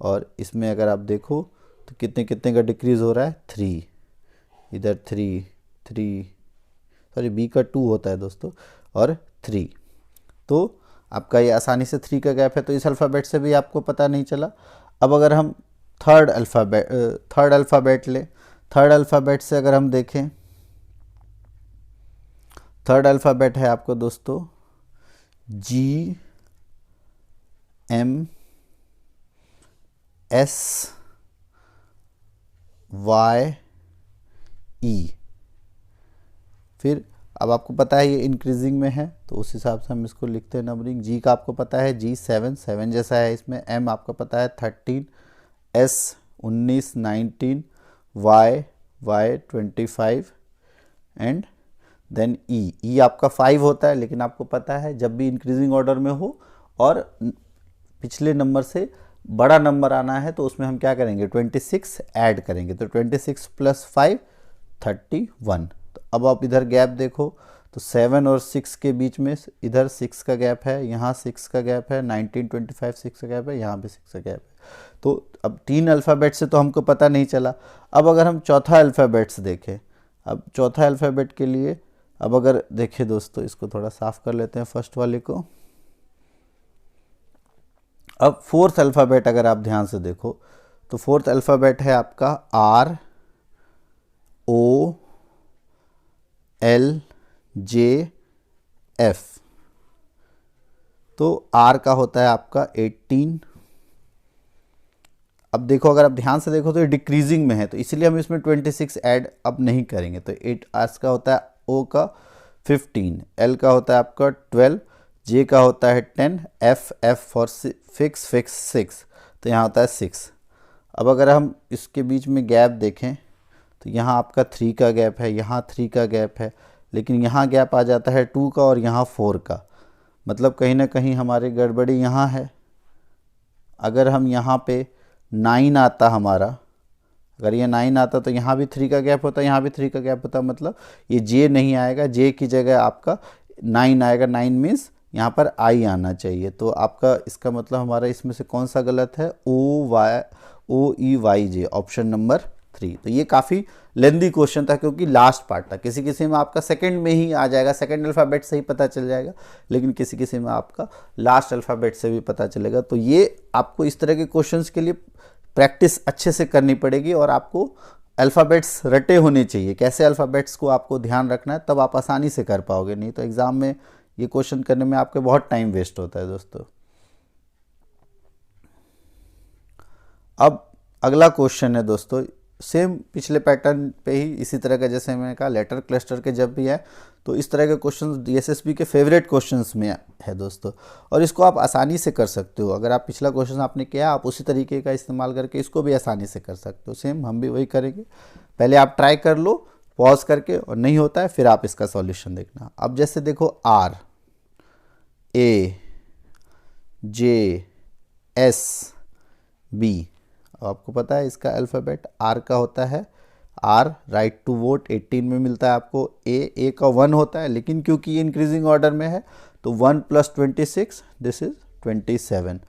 और इसमें अगर आप देखो तो कितने कितने का डिक्रीज़ हो रहा है 3, इधर 3 सॉरी B का 2 होता है दोस्तों, और 3। तो आपका ये आसानी से 3 का गैप है, तो इस अल्फ़ाबेट से भी आपको पता नहीं चला। अब अगर हम थर्ड अल्फ़ाबेट लें, थर्ड अल्फ़ाबेट से अगर हम देखें थर्ड अल्फ़ाबेट है आपका दोस्तों G M S Y E। फिर अब आपको पता है ये इंक्रीजिंग में है तो उस हिसाब से हम इसको लिखते हैं नंबरिंग। जी का आपको पता है G 7 7 जैसा है इसमें। M आपको पता है 13, S 19 19, Y 25 and then E आपका 5 होता है। लेकिन आपको पता है जब भी इंक्रीजिंग ऑर्डर में हो और पिछले नंबर से बड़ा नंबर आना है तो उसमें हम क्या करेंगे 26 ऐड करेंगे। तो 26 + 5 31। तो अब आप इधर गैप देखो तो 7 और 6 के बीच में इधर 6 का गैप है, यहाँ 6 का गैप है, 19 25 6 का गैप है, यहाँ भी 6 का गैप है। तो अब 3 अल्फ़ाबेट से तो हमको पता नहीं चला। अब अगर हम चौथा अल्फ़ाबेट्स देखें, अब चौथा अल्फ़ाबेट के लिए अब अगर देखें दोस्तों, इसको थोड़ा साफ कर लेते हैं फर्स्ट वाले को। अब फोर्थ अल्फ़ाबेट अगर आप ध्यान से देखो तो फोर्थ अल्फ़ाबेट है आपका R O L J F। तो R का होता है आपका 18। अब देखो अगर आप ध्यान से देखो तो ये डिक्रीजिंग में है तो इसलिए हम इसमें 26 ऐड अब नहीं करेंगे। तो 8 R का होता है, O का 15, L का होता है आपका 12, J का होता है 10, F फॉर फिक्स 6, तो यहाँ होता है 6। अब अगर हम इसके बीच में गैप देखें तो यहाँ आपका 3 का गैप है, यहाँ 3 का गैप है, लेकिन यहाँ गैप आ जाता है 2 का और यहाँ 4 का। मतलब कहीं ना कहीं हमारी गड़बड़ी यहाँ है। अगर हम यहाँ पे 9 आता हमारा, अगर ये 9 आता तो यहाँ भी 3 का गैप होता, यहाँ भी 3 का गैप होता, मतलब ये J नहीं आएगा, J की जगह आपका 9 आएगा। 9 मीन्स यहाँ पर I आना चाहिए। तो आपका इसका मतलब हमारा इसमें से कौन सा गलत है, OEYJ, ऑप्शन नंबर 3। तो ये काफ़ी लेंदी क्वेश्चन था क्योंकि लास्ट पार्ट था। किसी किसी में आपका सेकंड में ही आ जाएगा, सेकंड अल्फ़ाबेट से ही पता चल जाएगा, लेकिन किसी किसी में आपका लास्ट अल्फ़ाबेट से भी पता चलेगा। तो ये आपको इस तरह के क्वेश्चंस के लिए प्रैक्टिस अच्छे से करनी पड़ेगी और आपको अल्फ़ाबेट्स रटे होने चाहिए। कैसे अल्फ़ाबेट्स को आपको ध्यान रखना है, तब आप आसानी से कर पाओगे, नहीं तो एग्ज़ाम में ये क्वेश्चन करने में आपके बहुत टाइम वेस्ट होता है दोस्तों। अब अगला क्वेश्चन है दोस्तों, सेम पिछले पैटर्न पे ही, इसी तरह का जैसे मैंने कहा लेटर क्लस्टर के जब भी है तो इस तरह के क्वेश्चंस DSSB के फेवरेट क्वेश्चंस में है दोस्तों, और इसको आप आसानी से कर सकते हो। अगर आप पिछला क्वेश्चन आपने किया, आप उसी तरीके का इस्तेमाल करके इसको भी आसानी से कर सकते हो। सेम हम भी वही करेंगे। पहले आप ट्राई कर लो पॉज करके, और नहीं होता है फिर आप इसका सॉल्यूशन देखना। अब जैसे देखो R A J S B, आपको पता है इसका अल्फ़ाबेट R का होता है R, राइट टू वोट 18 में मिलता है आपको। A का 1 होता है, लेकिन क्योंकि ये इंक्रीजिंग ऑर्डर में है तो 1 + 26 दिस इज 27।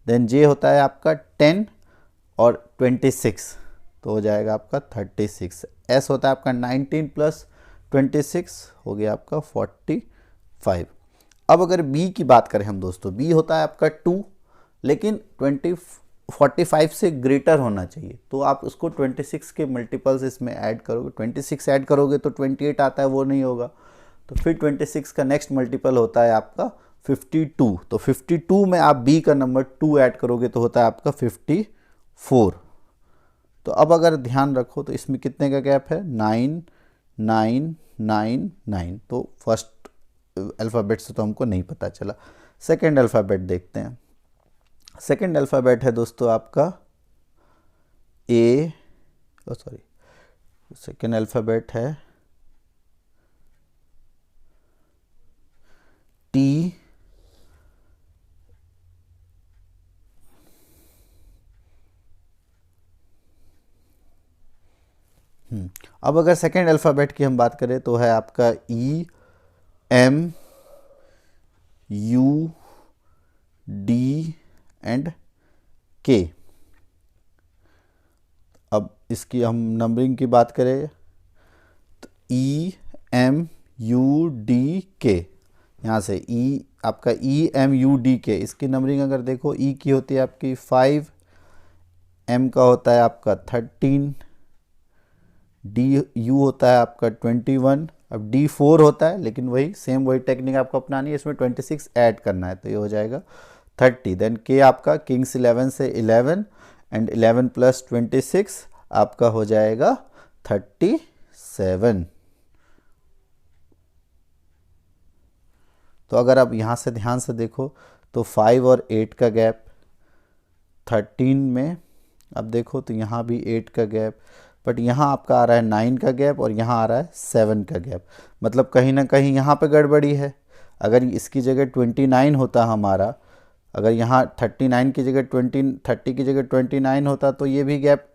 देन J होता है आपका 10 और 26 तो हो जाएगा आपका 36। S होता है आपका 19 + 26 हो गया आपका 45। अब अगर B की बात करें हम दोस्तों, B होता है आपका 2, लेकिन 45 से ग्रेटर होना चाहिए। तो आप उसको 26 के मल्टीपल्स इसमें ऐड करोगे, 26 ऐड करोगे तो 28 आता है, वो नहीं होगा। तो फिर 26 का नेक्स्ट मल्टीपल होता है आपका 52। तो 52 में आप B का नंबर 2 ऐड करोगे तो होता है आपका 54। तो अब अगर ध्यान रखो तो इसमें कितने का गैप है, 9 9 9 9। तो फर्स्ट अल्फ़ाबेट से तो हमको नहीं पता चला। सेकेंड अल्फ़ाबेट देखते हैं। सेकेंड अल्फ़ाबेट है दोस्तों आपका सेकेंड अल्फ़ाबेट है T अब अगर सेकेंड अल्फ़ाबेट की हम बात करें तो है आपका E M U D and K। अब इसकी हम नंबरिंग की बात करें तो E M U D K, यहाँ से E आपका E M U D K, इसकी नंबरिंग अगर देखो E की होती है आपकी 5, M का होता है आपका 13, D U होता है आपका 21 अब D4 होता है, लेकिन वही टेक्निक आपको अपनानी है, इसमें 26 ऐड करना है, तो ये हो जाएगा 30। देन K आपका किंग्स 11 से 11 एंड 11 प्लस 26 आपका हो जाएगा 37। तो अगर आप यहाँ से ध्यान से देखो तो 5 और 8 का गैप, 13 में अब देखो तो यहाँ भी 8 का गैप, बट यहाँ आपका आ रहा है 9 का गैप और यहाँ आ रहा है 7 का गैप। मतलब कहीं ना कहीं यहाँ पे गड़बड़ी है। अगर इसकी जगह 29 होता हमारा, अगर यहाँ 39 की जगह 30 की जगह 29 होता तो ये भी गैप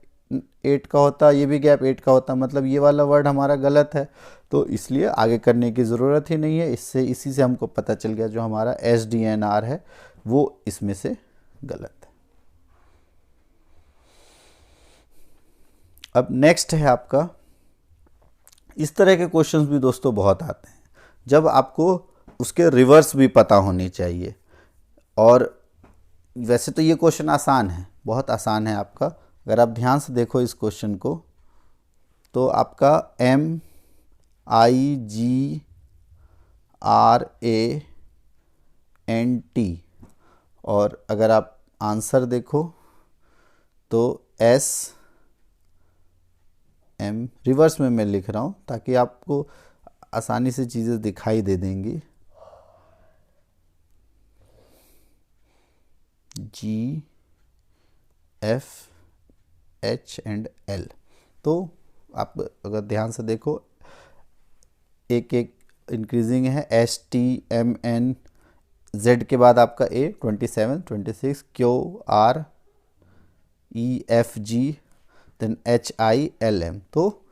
8 का होता, ये भी गैप 8 का होता, मतलब ये वाला वर्ड हमारा गलत है। तो इसलिए आगे करने की ज़रूरत ही नहीं है। इसी से हमको पता चल गया जो हमारा SDNR है वो इसमें से गलत है। अब नेक्स्ट है आपका, इस तरह के क्वेश्चंस भी दोस्तों बहुत आते हैं, जब आपको उसके रिवर्स भी पता होनी चाहिए। और वैसे तो ये क्वेश्चन आसान है, बहुत आसान है आपका। अगर आप ध्यान से देखो इस क्वेश्चन को तो आपका MIGRANT, और अगर आप आंसर देखो तो SM, रिवर्स में मैं लिख रहा हूँ ताकि आपको आसानी से चीज़ें दिखाई दे देंगी। G, F, H and L। तो आप अगर ध्यान से देखो एक एक इंक्रीजिंग है, STMN, Z के बाद आपका A 27, 26, Q, R, E, F, G, then HILM। तो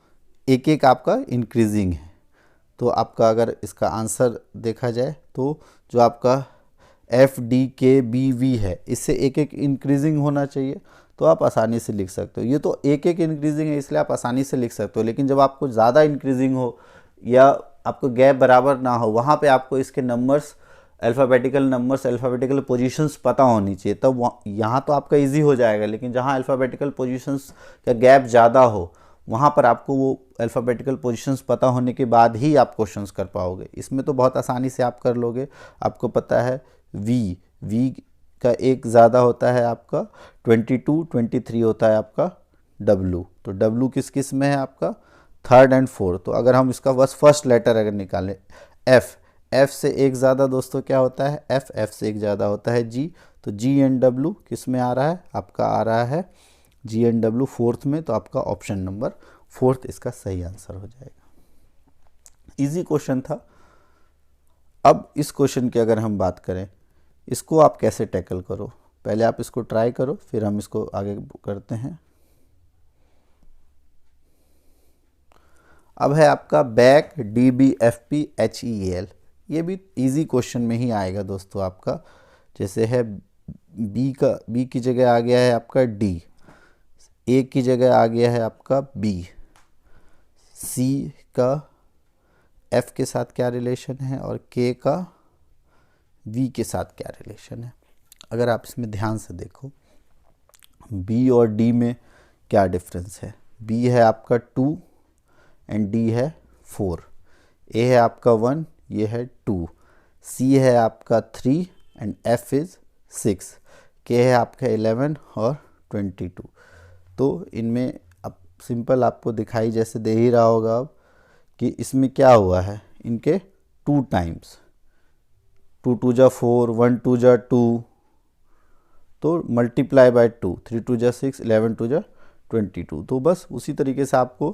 एक एक आपका इंक्रीजिंग है। तो आपका अगर इसका आंसर देखा जाए तो जो आपका FDKBV है, इससे एक एक इंक्रीजिंग होना चाहिए, तो आप आसानी से लिख सकते हो। ये तो एक एक इंक्रीजिंग है इसलिए आप आसानी से लिख सकते हो, लेकिन जब आपको ज़्यादा इंक्रीजिंग हो या आपको गैप बराबर ना हो, वहाँ पे आपको इसके नंबर्स, अल्फ़ाबेटिकल पोजीशंस पता होनी चाहिए। तब यहाँ तो आपका इजी हो जाएगा, लेकिन जहाँ अल्फ़ाबेटिकल पोजीशंस का गैप ज़्यादा हो वहाँ पर आपको वो अल्फ़ाबेटिकल पोजीशंस पता होने के बाद ही आप क्वेश्चंस कर पाओगे। इसमें तो बहुत आसानी से आप कर लोगे। आपको पता है V का एक ज़्यादा होता है आपका 22, 23 होता है आपका W। तो W किस किस में है आपका, 3rd एंड 4th। तो अगर हम इसका बस फर्स्ट लेटर अगर निकालें F से एक ज़्यादा दोस्तों क्या होता है F से एक ज़्यादा होता है G। तो G एंड W किस में आ रहा है, आपका आ रहा है G एंड W 4th में। तो आपका ऑप्शन नंबर 4th इसका सही आंसर हो जाएगा। इजी क्वेश्चन था। अब इस क्वेश्चन की अगर हम बात करें, इसको आप कैसे टैकल करो, पहले आप इसको ट्राई करो, फिर हम इसको आगे करते हैं। अब है आपका बैक DBFPHEAL। ये भी इजी क्वेश्चन में ही आएगा दोस्तों आपका। जैसे है B की जगह आ गया है आपका D, A की जगह आ गया है आपका B, C का F के साथ क्या रिलेशन है और K का V के साथ क्या रिलेशन है। अगर आप इसमें ध्यान से देखो B और D में क्या डिफरेंस है। B है आपका 2 एंड D है 4, A है आपका 1, ये है 2, C है आपका 3 एंड F इज़ 6, K है आपका 11 और 22। तो इनमें अब सिंपल आपको दिखाई जैसे दे ही रहा होगा अब कि इसमें क्या हुआ है, इनके 2 टाइम्स, 2 2 जा 4, 1 2 जा 2, तो मल्टीप्लाई बाय 2, 3 2 जा 6, 11 2 जा 22। तो बस उसी तरीके से आपको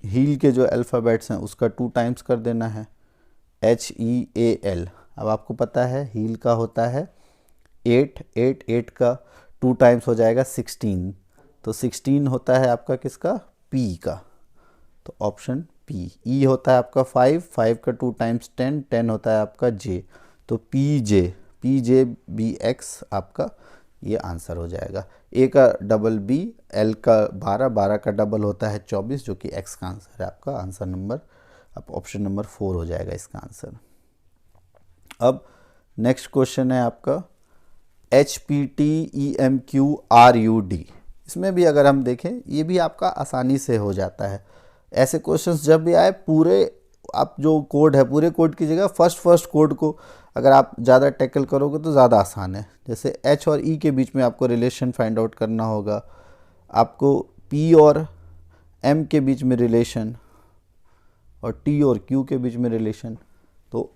हील के जो अल्फ़ाबेट्स हैं उसका 2 टाइम्स कर देना है, HEAL। अब आपको पता है हील का होता है 8 का 2 टाइम्स हो जाएगा 16, तो 16 होता है आपका किसका, P का, तो ऑप्शन P। E होता है आपका 5 का 2 टाइम्स 10 होता है आपका J, तो PJBX आपका ये आंसर हो जाएगा। A का डबल B, L का 12 का डबल होता है 24, जो कि X का आंसर है आपका। आंसर नंबर अब ऑप्शन नंबर 4 हो जाएगा इसका आंसर। अब नेक्स्ट क्वेश्चन है आपका HPTEMQRUD। इसमें भी अगर हम देखें ये भी आपका आसानी से हो जाता है। ऐसे क्वेश्चंस जब भी आए, पूरे आप जो कोड है पूरे कोड की जगह फर्स्ट कोड को अगर आप ज़्यादा टैकल करोगे तो ज़्यादा आसान है। जैसे एच और ई के बीच में आपको रिलेशन फाइंड आउट करना होगा, आपको पी और एम के बीच में रिलेशन, और टी और क्यू के बीच में रिलेशन। तो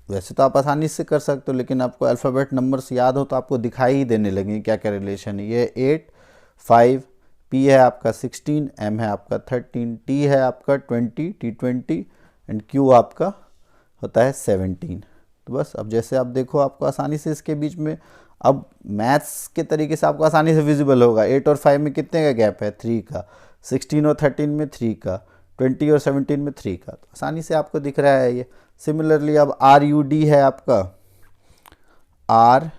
वैसे तो आप आसानी से कर सकते हो, लेकिन आपको अल्फ़ाबेट नंबर्स याद हो तो आपको दिखाई ही देने लगेंगे क्या क्या रिलेशन है। ये 8, 5, पी है आपका 16, एम है आपका 13, टी है आपका 20, T20 एंड क्यू आपका होता है 17। तो बस अब जैसे आप देखो आपको आसानी से इसके बीच में, अब मैथ्स के तरीके से आपको आसानी से विजिबल होगा। 8 और 5 में कितने का गैप है? 3 का। 16 और 13 में 3 का। 20 और 17 में 3 का। तो आसानी से आपको दिख रहा है ये। सिमिलरली अब आर यू डी है आपका, आर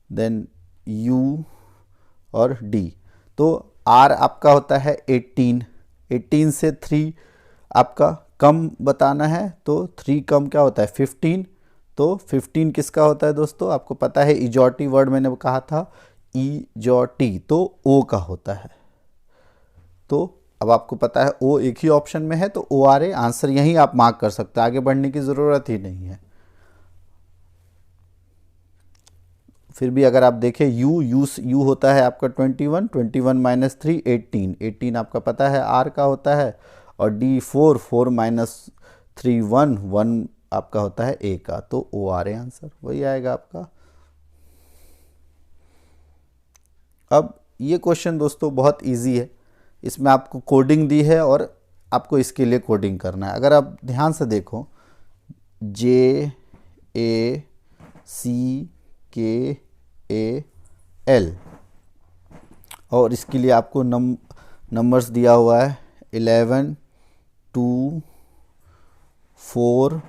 देन यू और डी। तो आर आपका होता है 18, 18 से 3 आपका कम बताना है, तो 3 कम क्या होता है? 15। तो 15 किसका होता है दोस्तों? आपको पता है इजॉटी वर्ड मैंने कहा था, इजॉटी, तो ओ का होता है। तो अब आपको पता है ओ एक ही ऑप्शन में है, तो ओ आर ए आंसर यहीं आप मार्क कर सकते हैं, आगे बढ़ने की ज़रूरत ही नहीं है। फिर भी अगर आप देखें यू होता है आपका 21, 21 माइनस 3 18, 18 आपका पता है आर का होता है, और डी 4, 4 माइनस 3 1, 1 आपका होता है ए का। तो ओ आर ए आंसर वही आएगा आपका। अब ये क्वेश्चन दोस्तों बहुत इजी है, इसमें आपको कोडिंग दी है और आपको इसके लिए कोडिंग करना है। अगर आप ध्यान से देखो, JACKAL, और इसके लिए आपको नंबर्स दिया हुआ है 11, 2, 4,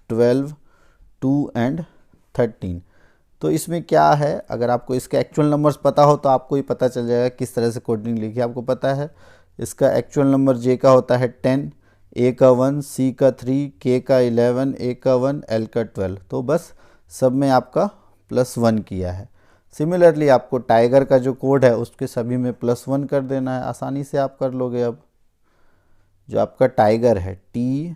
12, 2 एंड 13। तो इसमें क्या है, अगर आपको इसके एक्चुअल नंबर्स पता हो तो आपको ही पता चल जाएगा किस तरह से कोडिंग लिखी है। आपको पता है इसका एक्चुअल नंबर जे का होता है 10, ए का 1, सी का 3, के का 11, ए का 1, एल का 12। तो बस सब में आपका +1 किया है। सिमिलरली आपको टाइगर का जो कोड है उसके सभी में +1 कर देना है, आसानी से आप कर लोगे। अब जो आपका टाइगर है TIGER,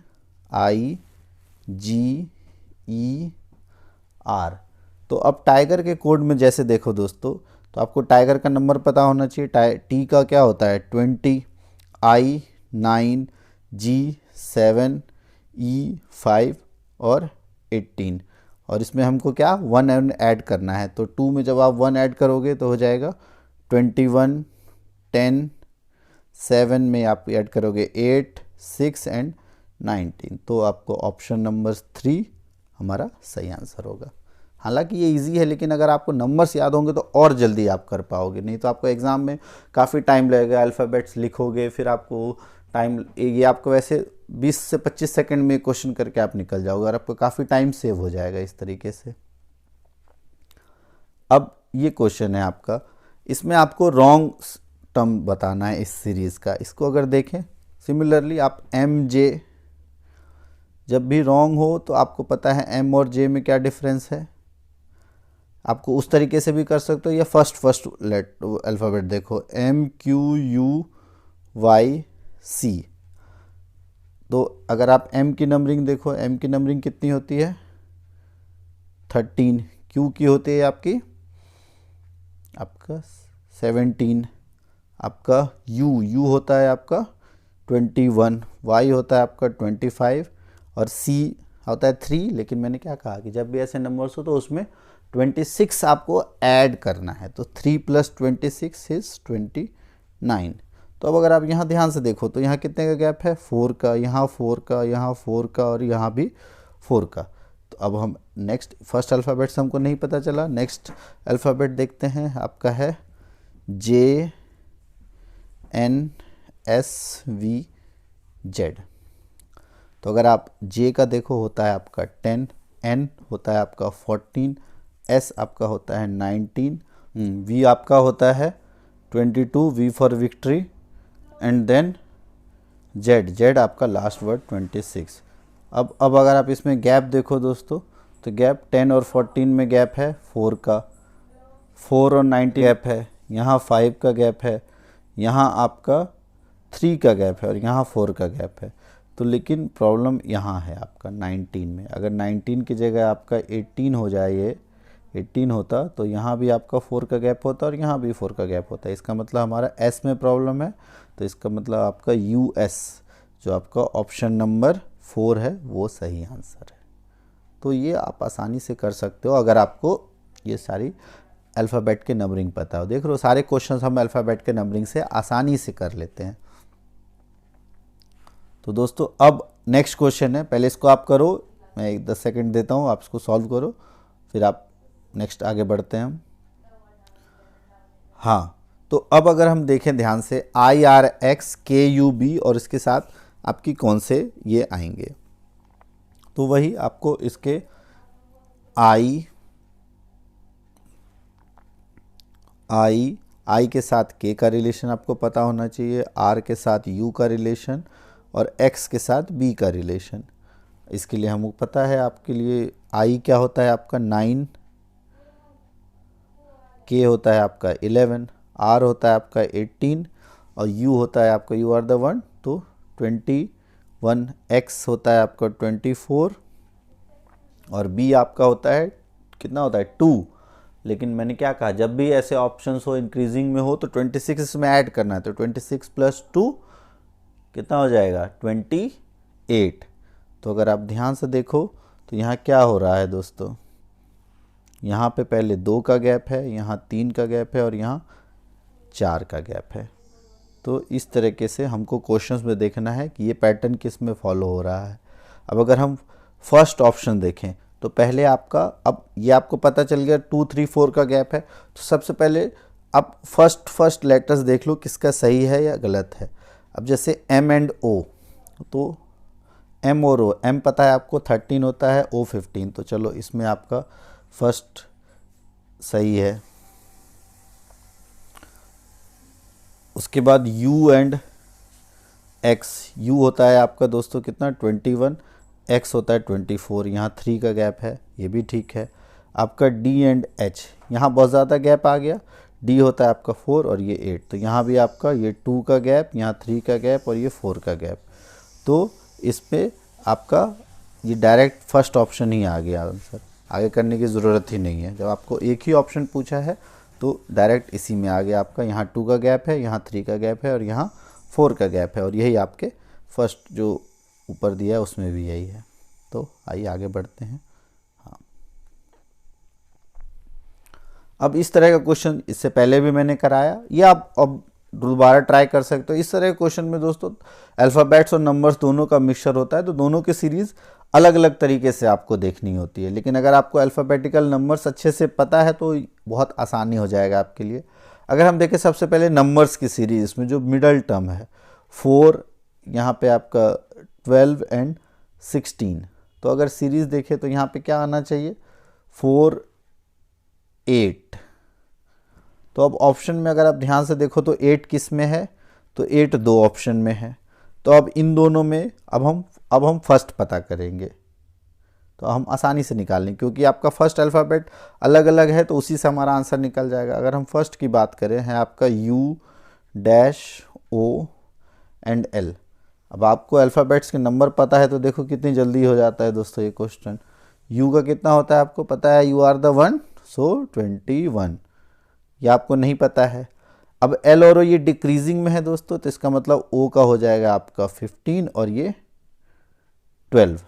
तो अब टाइगर के कोड में जैसे देखो दोस्तों, तो आपको टाइगर का नंबर पता होना चाहिए। टी का क्या होता है 20, I 9, G 7, E 5 और 18, और इसमें हमको क्या 1 ऐड करना है। तो 2 में जब आप 1 ऐड करोगे तो हो जाएगा 21, 10, 7 में आप ऐड करोगे 8, 6 एंड 19। तो आपको ऑप्शन नंबर 3 हमारा सही आंसर होगा। हालांकि ये इजी है, लेकिन अगर आपको नंबर्स याद होंगे तो और जल्दी आप कर पाओगे, नहीं तो आपको एग्ज़ाम में काफ़ी टाइम लगेगा। अल्फ़ाबेट्स लिखोगे, फिर आपको टाइम, ये आपको वैसे 20 से 25 सेकंड में क्वेश्चन करके आप निकल जाओगे और आपको काफ़ी टाइम सेव हो जाएगा इस तरीके से। अब ये क्वेश्चन है आपका, इसमें आपको रॉन्ग टर्म बताना है इस सीरीज़ का। इसको अगर देखें, सिमिलरली आप MJ, जब भी रॉन्ग हो तो आपको पता है M और J में क्या डिफरेंस है। आपको उस तरीके से भी कर सकते हो, या फर्स्ट अल्फ़ाबेट देखो MQUYC। तो अगर आप M की नंबरिंग देखो, M की नंबरिंग कितनी होती है 13, Q की होती है आपका 17, आपका U होता है आपका 21, Y होता है आपका 25 और C होता है 3। लेकिन मैंने क्या कहा कि जब भी ऐसे नंबर्स हो तो उसमें 26 आपको ऐड करना है, तो 3 + 26 इज 29। तो अब अगर आप यहाँ ध्यान से देखो तो यहाँ कितने का गैप है 4 का, यहाँ 4 का, यहाँ 4 का और यहाँ भी 4 का। तो अब हम नेक्स्ट, फर्स्ट अल्फ़ाबेट से हमको नहीं पता चला, नेक्स्ट अल्फ़ाबेट देखते हैं। आपका है JNSVZ। तो अगर आप J का देखो होता है आपका 10, N होता है आपका 14, S आपका होता है 19, V आपका होता है 22, V for victory, and then Z आपका लास्ट वर्ड 26। अब अगर आप इसमें गैप देखो दोस्तों, तो गैप 10 और 14 में गैप है 4 का, 4 और 19 गैप है, यहाँ 5 का गैप है, यहाँ आपका 3 का गैप है और यहाँ 4 का गैप है। तो लेकिन प्रॉब्लम यहाँ है आपका 19 में। अगर 19 की जगह आपका 18 हो जाए, ये 18 होता तो यहाँ भी आपका 4 का गैप होता और यहाँ भी 4 का गैप होता। इसका मतलब हमारा एस में प्रॉब्लम है। तो इसका मतलब आपका यूएस जो आपका ऑप्शन नंबर 4 है वो सही आंसर है। तो ये आप आसानी से कर सकते हो अगर आपको ये सारी अल्फ़ाबेट के नंबरिंग पता हो। देख लो सारे क्वेश्चंस हम अल्फ़ाबेट के नंबरिंग से आसानी से कर लेते हैं। तो दोस्तों अब नेक्स्ट क्वेश्चन है, पहले इसको आप करो, मैं 10 सेकंड देता हूँ, आप इसको सॉल्व करो, फिर आप नेक्स्ट आगे बढ़ते हैं हम। हाँ, तो अब अगर हम देखें ध्यान से IRX KUB और इसके साथ आपकी कौन से ये आएंगे, तो वही आपको इसके आई के साथ के का रिलेशन आपको पता होना चाहिए, आर के साथ यू का रिलेशन और एक्स के साथ बी का रिलेशन। इसके लिए हमको पता है, आपके लिए आई क्या होता है आपका 9, के होता है आपका 11, आर होता है आपका 18 और यू होता है आपका यू आर द वन तो 21, एक्स होता है आपका 24 और बी आपका होता है कितना होता है 2। लेकिन मैंने क्या कहा, जब भी ऐसे ऑप्शंस हो इंक्रीजिंग में हो तो 26 इसमें ऐड करना है। तो 26 + 2 कितना हो जाएगा 28। तो अगर आप ध्यान से देखो तो यहाँ क्या हो रहा है दोस्तों, यहाँ पे पहले 2 का गैप है, यहाँ 3 का गैप है और यहाँ 4 का गैप है। तो इस तरीके से हमको क्वेश्चंस में देखना है कि ये पैटर्न किस में फॉलो हो रहा है। अब अगर हम फर्स्ट ऑप्शन देखें तो पहले आपका, अब ये आपको पता चल गया 2, 3, 4 का गैप है। तो सबसे पहले आप फर्स्ट लेटर्स देख लो किसका सही है या गलत है। अब जैसे M एंड O, तो M और O, M पता है आपको 13 होता है, O 15, तो चलो इसमें आपका फर्स्ट सही है। उसके बाद U एंड X, U होता है आपका दोस्तों कितना 21, X होता है 24, यहाँ 3 का गैप है, ये भी ठीक है। आपका D एंड H, यहाँ बहुत ज़्यादा गैप आ गया, D होता है आपका 4 और ये 8, तो यहाँ भी आपका ये 2 का गैप, यहाँ 3 का गैप और ये 4 का गैप। तो इस पर आपका ये डायरेक्ट फर्स्ट ऑप्शन ही आ गया आंसर, आगे करने की ज़रूरत ही नहीं है। जब आपको एक ही ऑप्शन पूछा है तो डायरेक्ट इसी में आ गया आपका, यहाँ 2 का गैप है, यहाँ 3 का गैप है और यहाँ 4 का गैप है और यही आपके फर्स्ट जो ऊपर दिया है उसमें भी यही है। तो आइए आगे बढ़ते हैं। हाँ, अब इस तरह का क्वेश्चन इससे पहले भी मैंने कराया, ये आप अब दोबारा ट्राई कर सकते हो। इस तरह के क्वेश्चन में दोस्तों अल्फ़ाबेट्स और नंबर्स दोनों का मिक्सचर होता है, तो दोनों की सीरीज़ अलग अलग तरीके से आपको देखनी होती है। लेकिन अगर आपको अल्फ़ाबेटिकल नंबर्स अच्छे से पता है तो बहुत आसानी हो जाएगा आपके लिए। अगर हम देखें सबसे पहले नंबर्स की सीरीज़, इसमें जो मिडल टर्म है 4, यहाँ पे आपका 12 एंड 16, तो अगर सीरीज़ देखें तो यहाँ पे क्या आना चाहिए 4, 8। तो अब ऑप्शन में अगर आप ध्यान से देखो तो 8 किस में है, तो 8 2 ऑप्शन में है। तो अब इन दोनों में अब हम फर्स्ट पता करेंगे, तो हम आसानी से निकाल लेंगे क्योंकि आपका फर्स्ट अल्फ़ाबेट अलग अलग है, तो उसी से हमारा आंसर निकल जाएगा। अगर हम फर्स्ट की बात करें है आपका U-O एंड L। अब आपको अल्फ़ाबेट्स के नंबर पता है तो देखो कितनी जल्दी हो जाता है दोस्तों ये क्वेश्चन। U का कितना होता है आपको पता है, यू आर द वन, सो 21, ये आपको नहीं पता है। अब L और O ये डिक्रीजिंग में है दोस्तों, तो इसका मतलब O का हो जाएगा आपका 15 और ये 12।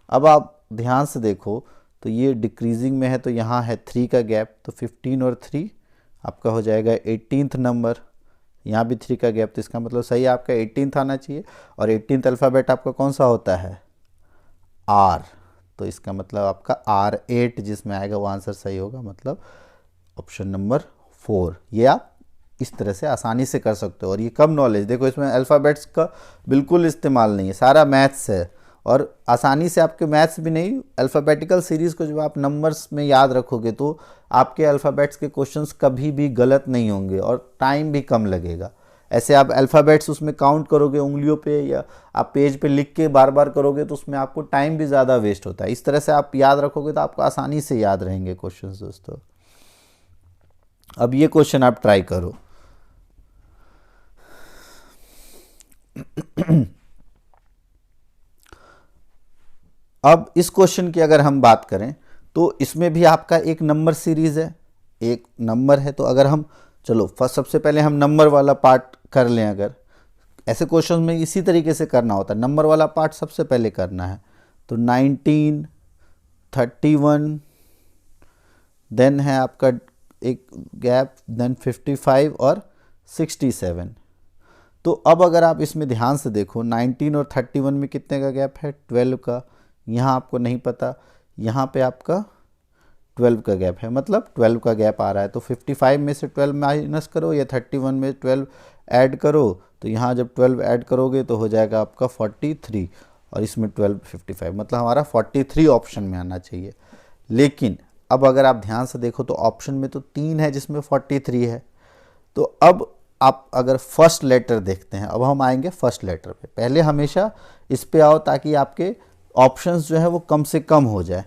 अब आप ध्यान से देखो तो ये डिक्रीजिंग में है, तो यहाँ है 3 का गैप, तो 15 और 3 आपका हो जाएगा 18th नंबर, यहाँ भी 3 का गैप, तो इसका मतलब सही आपका 18th आना चाहिए। और 18th अल्फ़ाबेट आपका कौन सा होता है R, तो इसका मतलब आपका R8 जिसमें आएगा वो आंसर सही होगा, मतलब ऑप्शन नंबर 4। ये आप इस तरह से आसानी से कर सकते हो। और ये कम नॉलेज, देखो इसमें अल्फ़ाबेट्स का बिल्कुल इस्तेमाल नहीं है, सारा मैथ्स है और आसानी से आपके मैथ्स भी नहीं, अल्फ़ाबेटिकल सीरीज़ को जब आप नंबर्स में याद रखोगे तो आपके अल्फ़ाबेट्स के क्वेश्चंस कभी भी गलत नहीं होंगे और टाइम भी कम लगेगा। ऐसे आप अल्फ़ाबेट्स उसमें काउंट करोगे उंगलियों पे या आप पेज पे लिख के बार बार करोगे तो उसमें आपको टाइम भी ज़्यादा वेस्ट होता है। इस तरह से आप याद रखोगे तो आपको आसानी से याद रहेंगे क्वेश्चंस दोस्तों। अब ये क्वेश्चन आप ट्राई करो। अब इस क्वेश्चन की अगर हम बात करें तो इसमें भी आपका एक नंबर सीरीज है, एक नंबर है। तो अगर हम चलो फर्स्ट सबसे पहले हम नंबर वाला पार्ट कर लें। अगर ऐसे क्वेश्चन में इसी तरीके से करना होता है, नंबर वाला पार्ट सबसे पहले करना है। तो 19, 31, देन है आपका एक गैप, देन 55 और 67। तो अब अगर आप इसमें ध्यान से देखो 19 और 31 में कितने का गैप है, 12 का। यहाँ आपको नहीं पता, यहाँ पे आपका 12 का गैप है, मतलब 12 का गैप आ रहा है। तो 55 में से 12 माइनस करो या 31 में 12 ऐड करो, तो यहाँ जब 12 ऐड करोगे तो हो जाएगा आपका 43 और इसमें 12, 55, मतलब हमारा 43 ऑप्शन में आना चाहिए। लेकिन अब अगर आप ध्यान से देखो तो ऑप्शन में तो 3 है जिसमें 43 है। तो अब आप अगर फर्स्ट लेटर देखते हैं, अब हम आएंगे फर्स्ट लेटर पे। पहले हमेशा इस पे आओ ताकि आपके ऑप्शंस जो है वो कम से कम हो जाए।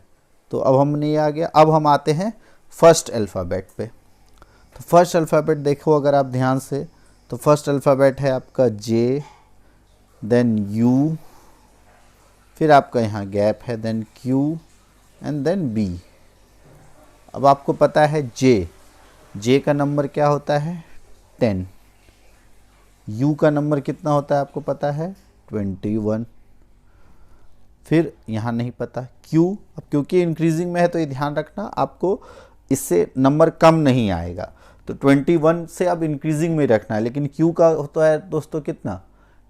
तो अब हमने ये आ गया। अब हम आते हैं फर्स्ट अल्फ़ाबेट पे। तो फर्स्ट अल्फ़ाबेट देखो अगर आप ध्यान से, तो फर्स्ट अल्फ़ाबेट है आपका जे, देन यू, फिर आपका यहाँ गैप है, then Q and then B. अब आपको पता है जे का नंबर क्या होता है, 10। यू का नंबर कितना होता है आपको पता है, 21। फिर यहाँ नहीं पता क्यू, अब क्योंकि इंक्रीजिंग में है तो ये ध्यान रखना आपको इससे नंबर कम नहीं आएगा। तो 21 से अब इंक्रीजिंग में रखना है। लेकिन क्यू का होता है दोस्तों कितना,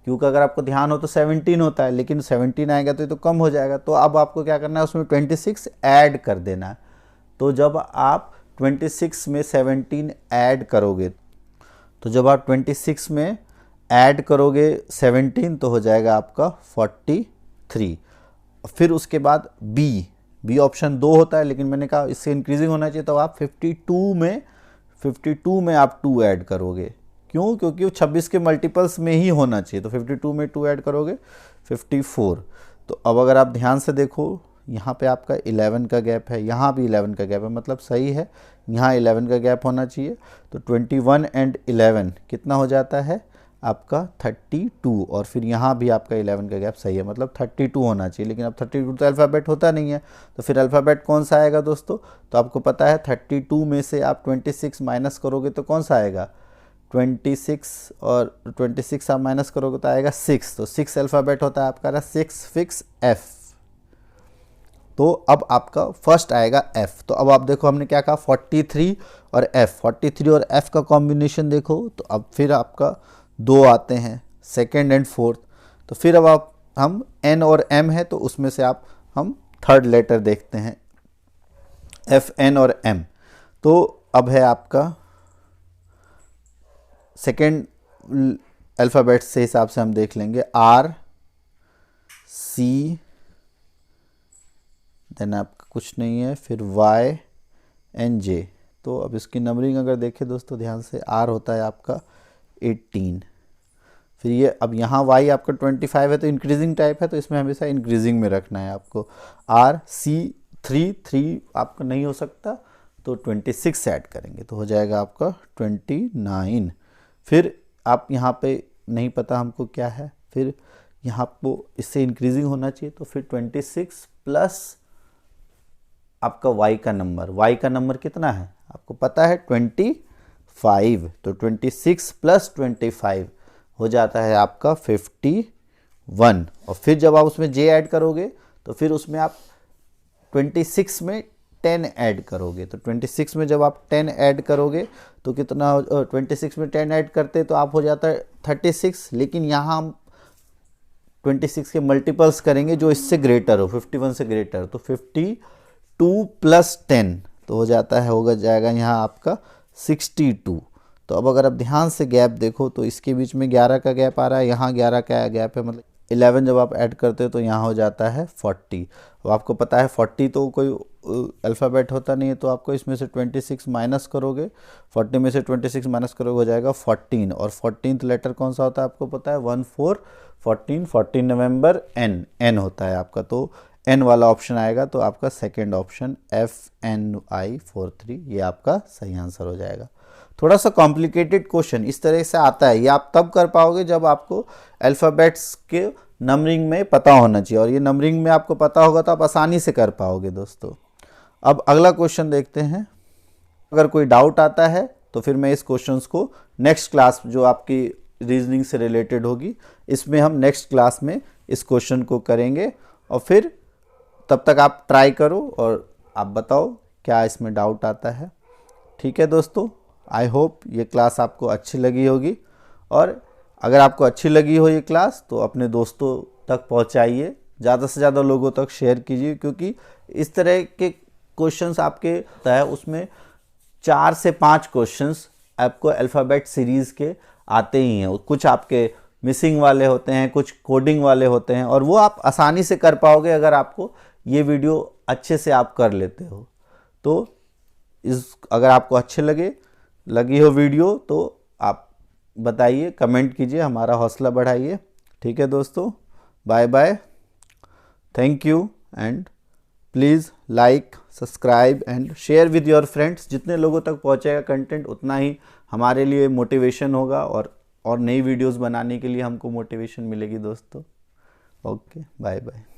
क्यू का अगर आपको ध्यान हो तो 17 होता है, लेकिन 17 आएगा तो ये तो कम हो जाएगा। तो अब आपको क्या करना है, उसमें 26 ऐड कर देना है। तो जब आप 26 में 17 ऐड करोगे, तो जब आप 26 में ऐड करोगे 17 तो हो जाएगा आपका 43। फिर उसके बाद बी ऑप्शन 2 होता है, लेकिन मैंने कहा इससे इंक्रीजिंग होना चाहिए। तो आप 52 में आप 2 ऐड करोगे। क्यों, क्योंकि वो 26 के मल्टीपल्स में ही होना चाहिए। तो 52 में 2 ऐड करोगे 54। तो अब अगर आप ध्यान से देखो यहाँ पे आपका 11 का गैप है, यहाँ भी 11 का गैप है, मतलब सही है, यहाँ 11 का गैप होना चाहिए। तो 21 एंड 11 कितना हो जाता है आपका 32, और फिर यहाँ भी आपका 11 का गैप सही है, मतलब 32 होना चाहिए। लेकिन अब 32 तो अल्फ़ाबेट होता नहीं है, तो फिर अल्फ़ाबेट कौन सा आएगा दोस्तों। तो आपको पता है 32 में से आप 26 माइनस करोगे तो कौन सा आएगा, 26, और 26 आप माइनस करोगे तो आएगा 6। तो 6 अल्फ़ाबेट होता है आपका 6 फिक्स एफ। तो अब आपका फर्स्ट आएगा एफ। तो अब आप देखो हमने क्या कहा, 43 और एफ, 43 और एफ का कॉम्बिनेशन देखो। तो अब फिर आपका 2 आते हैं, सेकेंड एंड फोर्थ। तो फिर अब आप हम एन और एम है तो उसमें से हम थर्ड लेटर देखते हैं, एफ, एन और एम। तो अब है आपका सेकेंड अल्फ़ाबेट से हिसाब से हम देख लेंगे, आर, सी, देन आपका कुछ नहीं है, फिर वाई एंड जे। तो अब इसकी नंबरिंग अगर देखें दोस्तों ध्यान से, आर होता है आपका 18, फिर ये अब यहाँ वाई आपका 25 है तो इंक्रीजिंग टाइप है, तो इसमें हमेशा इंक्रीजिंग में रखना है आपको। आर, सी, 3 आपका नहीं हो सकता तो 26 ऐड करेंगे तो हो जाएगा आपका 29। फिर आप यहाँ पे नहीं पता हमको क्या है, फिर यहाँ आपको इससे इंक्रीजिंग होना चाहिए, तो फिर 26 प्लस आपका y का नंबर कितना है आपको पता है 25। तो 26 प्लस 25 हो जाता है आपका 51। और फिर जब आप उसमें j ऐड करोगे तो फिर उसमें आप 26 में 10 ऐड करोगे। तो 26 में जब आप 10 ऐड करोगे तो कितना, 26 में 10 ऐड करते तो आप हो जाता है 36। लेकिन यहाँ हम 26 के मल्टीपल्स करेंगे जो इससे ग्रेटर हो, 51 से ग्रेटर। तो 52 प्लस 10 तो हो जाता है, होगा जाएगा यहाँ आपका 62। तो अब अगर आप ध्यान से गैप देखो तो इसके बीच में 11 का गैप आ रहा है, यहाँ 11 का गैप है, मतलब 11 जब आप ऐड करते हो तो यहाँ हो जाता है 40। अब आपको पता है 40 तो कोई अल्फ़ाबेट होता नहीं है, तो आपको इसमें से 26 माइनस करोगे, 40 में से 26 माइनस करोगे हो जाएगा 14। और 14th लेटर कौन सा होता है आपको पता है, 14 नवंबर, एन होता है आपका। तो एन वाला ऑप्शन आएगा तो आपका सेकेंड ऑप्शन FNI43 ये आपका सही आंसर हो जाएगा। थोड़ा सा कॉम्प्लिकेटेड क्वेश्चन इस तरह से आता है, ये आप तब कर पाओगे जब आपको अल्फ़ाबेट्स के नंबरिंग में पता होना चाहिए, और ये नंबरिंग में आपको पता होगा तो आप आसानी से कर पाओगे दोस्तों। अब अगला क्वेश्चन देखते हैं। अगर कोई डाउट आता है तो फिर मैं इस क्वेश्चंस को नेक्स्ट क्लास जो आपकी रीजनिंग से रिलेटेड होगी इसमें हम नेक्स्ट क्लास में इस क्वेश्चन को करेंगे, और फिर तब तक आप ट्राई करो और आप बताओ क्या इसमें डाउट आता है। ठीक है दोस्तों, आई होप ये क्लास आपको अच्छी लगी होगी, और अगर आपको अच्छी लगी हो ये क्लास तो अपने दोस्तों तक पहुंचाइए, ज़्यादा से ज़्यादा लोगों तक शेयर कीजिए, क्योंकि इस तरह के क्वेश्चंस आपके है उसमें 4 से 5 क्वेश्चंस आपको अल्फ़ाबेट सीरीज़ के आते ही हैं। कुछ आपके मिसिंग वाले होते हैं, कुछ कोडिंग वाले होते हैं, और वो आप आसानी से कर पाओगे अगर आपको ये वीडियो अच्छे से आप कर लेते हो। तो अगर आपको अच्छे लगी हो वीडियो तो आप बताइए, कमेंट कीजिए, हमारा हौसला बढ़ाइए। ठीक है दोस्तों, bye bye, thank you, and please like, subscribe and share with your friends. जितने लोगों तक पहुंचेगा कंटेंट उतना ही हमारे लिए मोटिवेशन होगा, और नई वीडियोस बनाने के लिए हमको मोटिवेशन मिलेगी दोस्तों। Okay, bye bye.